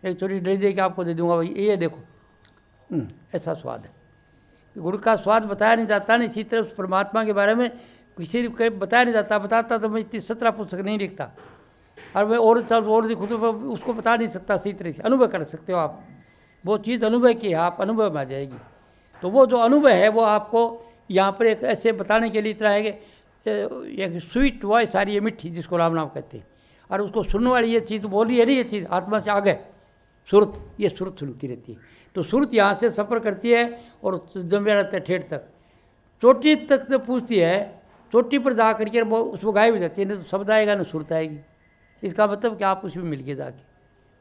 एक छोटी डली दे के आपको दे दूंगा, भाई ये देखो ऐसा स्वाद है। गुड़ का स्वाद बताया नहीं जाता ना। इसी तरह उस परमात्मा के बारे में किसी को बताया नहीं जाता। बताता तो मैं इतनी 17 पुस्तक नहीं लिखता, और मैं और लिखूँ तो उसको बता नहीं सकता सही तरह से। अनुभव कर सकते हो आप, वो चीज़ अनुभव की है, आप अनुभव में आ जाएगी। तो वो जो अनुभव है वो आपको यहाँ पर एक ऐसे बताने के लिए इतना है कि एक स्वीट वॉइस आ रही है, मिठी, जिसको राम नाम कहते हैं। और उसको सुनने वाली ये चीज़ बोल रही है नहीं, ये चीज़ आत्मा से आगे सुरत, ये सुरत सुनती रहती है। तो सुरत यहाँ से सफ़र करती है और जमे रहता है ठेठ तक, चोटी तक तो पूछती है, चोटी पर जा करके वो उसको गायब हो जाती है। नहीं तो शब्द आएगा ना सुरत आएगी। इसका मतलब कि आप उसमें मिल गए, जाके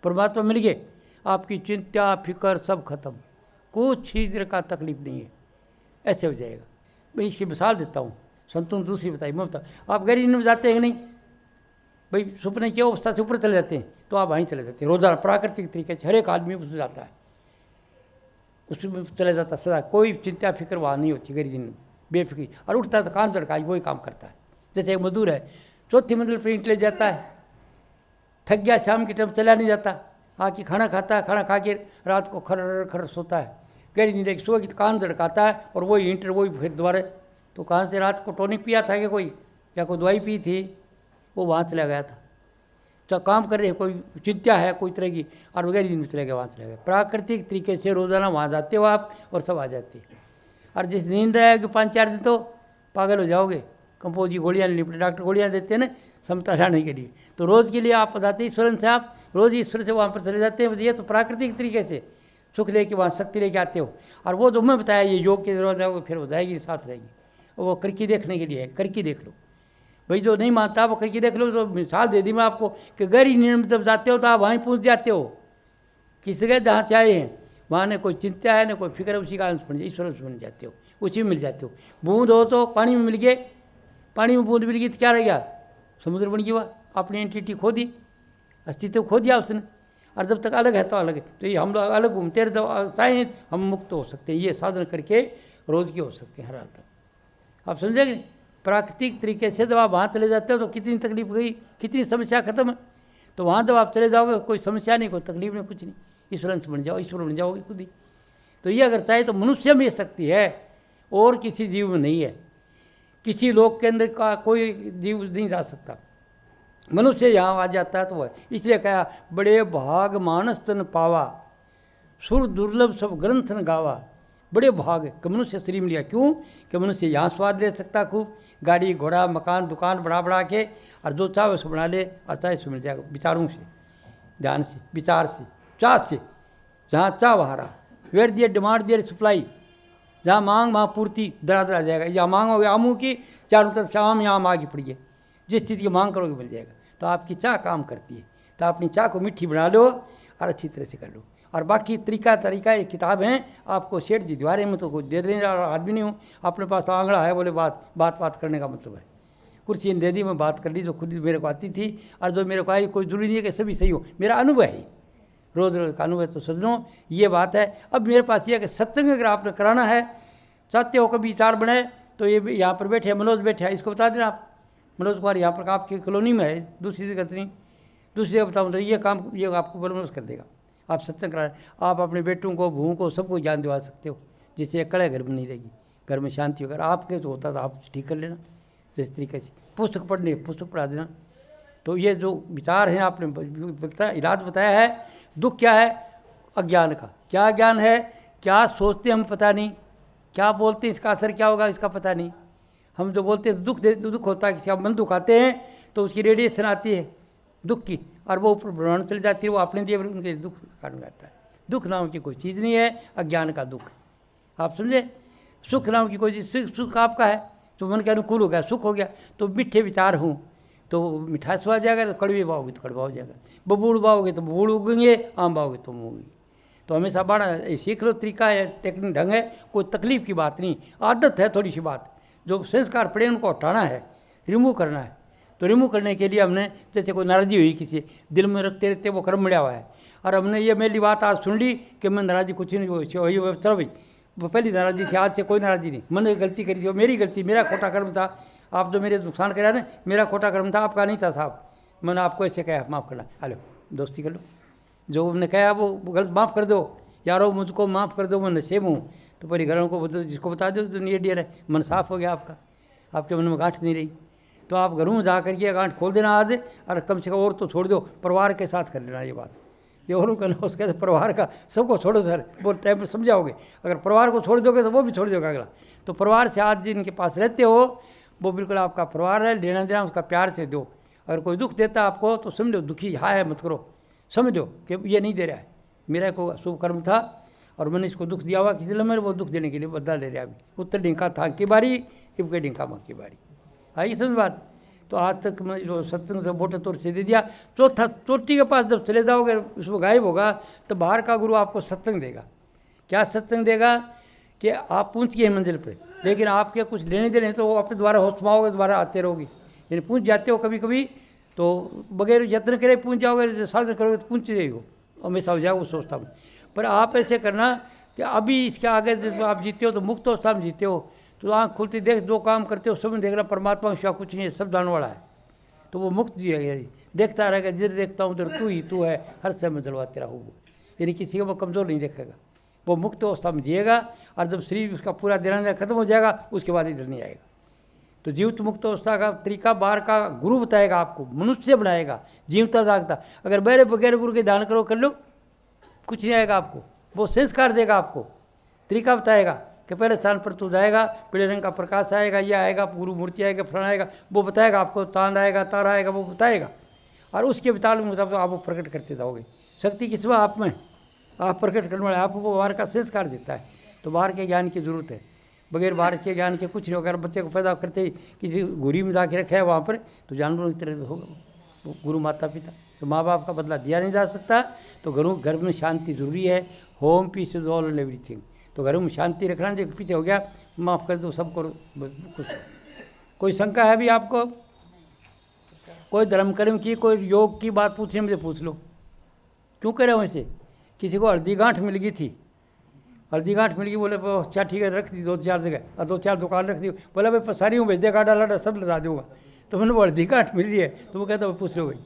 परमात्मा मिल गए, आपकी चिंता फिक्र सब खत्म, कुछ चीज़ का तकलीफ नहीं है, ऐसे हो जाएगा। मैं इसकी मिसाल देता हूँ, संतों ने दूसरी बताई, मैं बता। आप गहरी नींद में जाते हैं कि नहीं भाई, सपने की अवस्था से ऊपर चले जाते हैं, तो आप वहीं चले जाते हैं रोज़ाना प्राकृतिक तरीके से। हर एक आदमी उसमें जाता है, उसमें चले जाता है सदा, कोई चिंता फिक्र वहाँ नहीं होती गहरी नींद में, बेफिक्री। और उठता है तो कान झड़का वही काम करता है। जैसे एक मजदूर है, चौथी मंजिल पर ईंट ले जाता है, थक गया, शाम के टाइम चला नहीं जाता, आके खाना खाता है, खाना खा के रात को खर खर सोता है, गहरी नींद एक। सुबह की कान झड़काता है और वही ईंट वही फिर दोबारा। तो कहाँ से रात को टॉनिक पिया था कि कोई, या कोई दवाई पी थी, वो वहाँ चला गया था। चाहे काम कर रहे, कोई चिंता है कोई तरह की, और वगैरह दिन में चले गए, वहाँ चले गए। प्राकृतिक तरीके से रोज़ाना वहाँ जाते हो आप और सब आ जाते हैं। और जिस नींद रहेगी 5-4 दिन तो पागल हो जाओगे। कंपोज की गोलियाँ लेनी, डॉक्टर गोलियाँ देते हैं ना क्षमता लाने के लिए। तो रोज़ के लिए आप जाते ईश्वरन से, आप रोज़ ईश्वर से वहाँ पर चले जाते हैं। ये तो प्राकृतिक तरीके से सुख लेके वहाँ शक्ति लेके आते हो। और वो जो मैं बताया ये योग के रोज जाओगे फिर हो जाएगी, साथ रहेगी। वो करके देखने के लिए है, करके देख लो भाई। जो नहीं मानता वो करके देख लो। तो मिसाल दे दी मैं आपको कि गहरी नींद में जब जाते हो तो आप वहीं पहुँच जाते हो, किसी के जहाँ से आए हैं वहाँ न कोई चिंता है न कोई फिक्र है, उसी का अंश बन जाए, ईश्वर अंश बन जाते हो, उसी में मिल जाते हो। बूंद हो तो पानी में मिल गए, पानी में बूंद मिल गई तो क्या रह गया, समुद्र बन गया। अपनी एंटिटी खो दी, अस्तित्व खो दिया उसने। और जब तक अलग है तो अलग है। तो ये हम लोग अलग घूमते रहे, तो चाहे हम मुक्त हो सकते हैं। ये साधन करके रोज के हो सकते हैं हर हाल तक। आप समझेंगे प्राकृतिक तरीके से जब आप वहाँ चले जाते हो तो कितनी तकलीफ गई, कितनी समस्या खत्म है। तो वहाँ जब आप चले जाओगे कोई समस्या नहीं, कोई तकलीफ नहीं, कुछ नहीं, ईश्वर अंश बन जाओ, ईश्वर बन जाओगे खुद ही। तो ये अगर चाहे तो मनुष्य में शक्ति है और किसी जीव में नहीं है। किसी लोक के अंदर का कोई जीव नहीं जा सकता, मनुष्य यहाँ आ जाता है तो वह। इसलिए कहा बड़े भाग मानस तन पावा, सुर दुर्लभ सब ग्रंथ न गावा। बड़े भाग कि मनुष्य शरीर में लिया। क्यों कि मनुष्य यहाँ स्वाद ले सकता, खूब गाड़ी घोड़ा मकान दुकान बड़ा बड़ा के, और जो चाहे उसको बना ले, और चाहे उसको मिल जाएगा विचारों से, ध्यान से, विचार से, चाह से। जहाँ चाह वहाँ रहा, वेर दिए डिमांड दिए सप्लाई, जहाँ मांग वहाँ पूर्ति, दरा दरा जाएगा। या मांग हो गया आमू की, चारों तरफ शाम यहाँ आम आगे पड़ी है, जिस चीज़ की मांग करोगे मिल जाएगा। तो आपकी चाह काम करती है, तो अपनी चाह को मीठी बना लो और अच्छी तरह से कर लो। और बाकी तरीका एक किताब है, आपको सेठ जी द्वारे में तो कुछ दे देने आदमी नहीं हूँ, अपने पास तो आंगड़ा है, बोले बात करने का मतलब है। कुर्सी दे दी, मैं बात कर ली जो खुद मेरे को आती थी, और जो मेरे को आई कोई जरूरी नहीं है कि सभी सही हो, मेरा अनुभव है, रोज़ रोज़ का अनुभव। तो सजनों ये बात है। अब मेरे पास ये है कि सत्संग अगर आपने कराना है चाहते हो कभी विचार बने तो ये यहाँ पर बैठे मनोज बैठे है, इसको बता देना आप, मनोज कुमार यहाँ पर आपकी कॉलोनी में है, दूसरी जगह नहीं, दूसरी जगह बताऊँ तो ये काम ये आपको मनोज कर देगा। आप सत्संग करा, आप अपने बेटों को बहू को सबको ज्ञान दिवा सकते हो, जिससे कड़े घर में नहीं रहेगी, घर में शांति होगा। आपके तो होता था आप ठीक कर लेना जिस तरीके से, पुस्तक पढ़ने पुस्तक पढ़ा देना। तो ये जो विचार हैं आपने इलाज बताया है। दुख क्या है? अज्ञान का। क्या ज्ञान है? क्या सोचते हम पता नहीं, क्या बोलते हैं इसका असर क्या होगा इसका पता नहीं। हम जो बोलते हैं दुख होता है, किसी का मन दुखाते हैं तो उसकी रेडिएशन आती है दुख की, और वो ऊपर ब्रह्मांड चली जाती है, वो अपने दिए उनके दुख कारण रहता है। दुख नाम की कोई चीज़ नहीं है, अज्ञान का दुख। आप समझे? सुख नाम की कोई चीज़, सुख आपका है तो मन के अनुकूल हो गया, सुख हो गया। तो मीठे विचार हों तो मिठास आ जाएगा, तो कड़वे बाओगे तो कड़वा हो जाएगा, बबूड़ बाओगे तो बबूड़ उगेंगे, आम बाओगे तो उगेंगे। तो हमेशा बड़ा सीख लो, तरीका है, टेक्निक ढंग है, कोई तकलीफ की बात नहीं, आदत है थोड़ी सी बात। जो संस्कार पड़े उनको हटाना है, रिमूव करना है। तो रिमूव करने के लिए हमने, जैसे कोई नाराज़गी हुई किसी दिल में रखते रहते वो कर्म मिला हुआ है, और हमने ये मेरी बात आज सुन ली कि मैं नाराज़गी कुछ नहीं हुई, चलो भाई वो पहली नाराज़गी थी, आज से कोई नाराज़गी नहीं, मैंने गलती करी थी, वो मेरी गलती, मेरा खोटा कर्म था, आप जो मेरे नुकसान कराया ना मेरा खोटा कर्म था, आपका नहीं था साहब, मैंने आपको ऐसे कहा माफ़ करना, हेलो दोस्ती कर लो, जो उन्होंने कहा वो गलत माफ़ कर दो यारो, मुझको माफ़ कर दो, मैं नशे में हूँ। तो पूरी घरों को जिसको बता दो तो नियर डियर है, मन साफ़ हो गया आपका, आपके मन में गांठ नहीं रही। तो आप घरों में जा करके गांठ खोल देना आज, और कम से कम और तो छोड़ दो, परिवार के साथ कर लेना ये बात। ये और करना उसके परिवार का सबको छोड़ो सर, वो टाइम पर समझाओगे। अगर परिवार को छोड़ दोगे तो वो भी छोड़ दोगे अगला। तो परिवार से आज जिनके पास रहते हो वो बिल्कुल आपका परिवार है, लेना देना उसका प्यार से दो। अगर कोई दुख देता है आपको तो समझो दुखी है मत करो, समझो कि ये नहीं दे रहा है, मेरा कोई शुभ कर्म था और मैंने इसको दुख दिया हुआ, किसी लिए मेरे वो दुख देने के लिए बदला ले रहा है। अभी उत्तर डिंका था की बारी, इब के डिंका माँ की बारी। आई समझ बात। तो आज तक मैं जो सत्संग से बोटे तौर से दे दिया। चौथा चोटी के पास जब चले जाओगे उसमें गायब होगा तो बाहर का गुरु आपको सत्संग देगा। क्या सत्संग देगा? कि आप पहुँच गए मंजिल पर, लेकिन आपके कुछ लेने देने तो वो अपने द्वारा होश पाओगे, दोबारा आते रहोगे। यानी पहुँच जाते हो कभी कभी तो बगैर यत्न करे पहुँच जाओगे, साधन करोगे तो पहुँच रही हो, हमेशा हो जाओगे सोचता हूँ। पर आप ऐसे करना कि अभी इसके आगे जब आप जीते हो तो मुक्त अवस्था में जीते हो, तो आँख खुलती देख दो काम करते हो, सब देखना परमात्मा के सिवा कुछ नहीं है, सब जानने वाला है। तो वो मुक्त जिएगा, देखता रहेगा, जिधर देखता हूँ उधर तू ही तू है, हर समय जलवाते रहो। यानी किसी को वो कमज़ोर नहीं देखेगा, वो मुक्त अवस्था में जिएगा। और जब शरीर उसका पूरा देना खत्म हो जाएगा उसके बाद इधर नहीं आएगा। तो जीवित मुक्त अवस्था का तरीका बाहर का गुरु बताएगा आपको, मनुष्य बनाएगा जीवता जागता। अगर मेरे बगैर गुरु के दान करो कर लो, कुछ नहीं आएगा आपको। वो संस्कार देगा आपको, तरीका बताएगा कि पहले स्थान पर तू जाएगा, पीले रंग का प्रकाश आएगा, ये आएगा, गुरु मूर्ति आएगा, फलाना आएगा, वो बताएगा आपको, तांड आएगा, तारा आएगा, वो बताएगा। और उसके विताल में मुताबिक आप वो प्रकट करते जाओगे। शक्ति किस में? आप में, आप प्रकट करने वाले, आपको बाहर का संस्कार देता है। तो बाहर के ज्ञान की ज़रूरत है, बगैर बाहर के ज्ञान के कुछ नहीं होगा। अगर बच्चे को पैदा करते ही किसी घुरी में जाके रखा है वहाँ पर, तो जानवरों की तरह होगा वो गुरु माता पिता। तो माँ बाप का बदला दिया नहीं जा सकता। तो घर में शांति ज़रूरी है। Home peace is all and everything. तो घरों में शांति रखना, जो पीछे हो गया माफ़ कर दो सबको। कुछ कोई शंका है अभी आपको? कोई धर्म कर्म की, कोई योग की बात पूछने मुझे पूछ लो। क्यों करे वैसे? किसी को हल्दी गांठ मिल गई थी, हल्दी गांठ मिल गई, बोले अच्छा ठीक है रख दी 2-4 जगह और 2-4 दुकान रख दी। बोला भाई पसारी हूँ भेज दे, गाड़ा लाडा सब लगा दूँगा। तो मैंने वो हल्दी गांठ मिल रही है, तो वो कहता है पूछ लो भाई।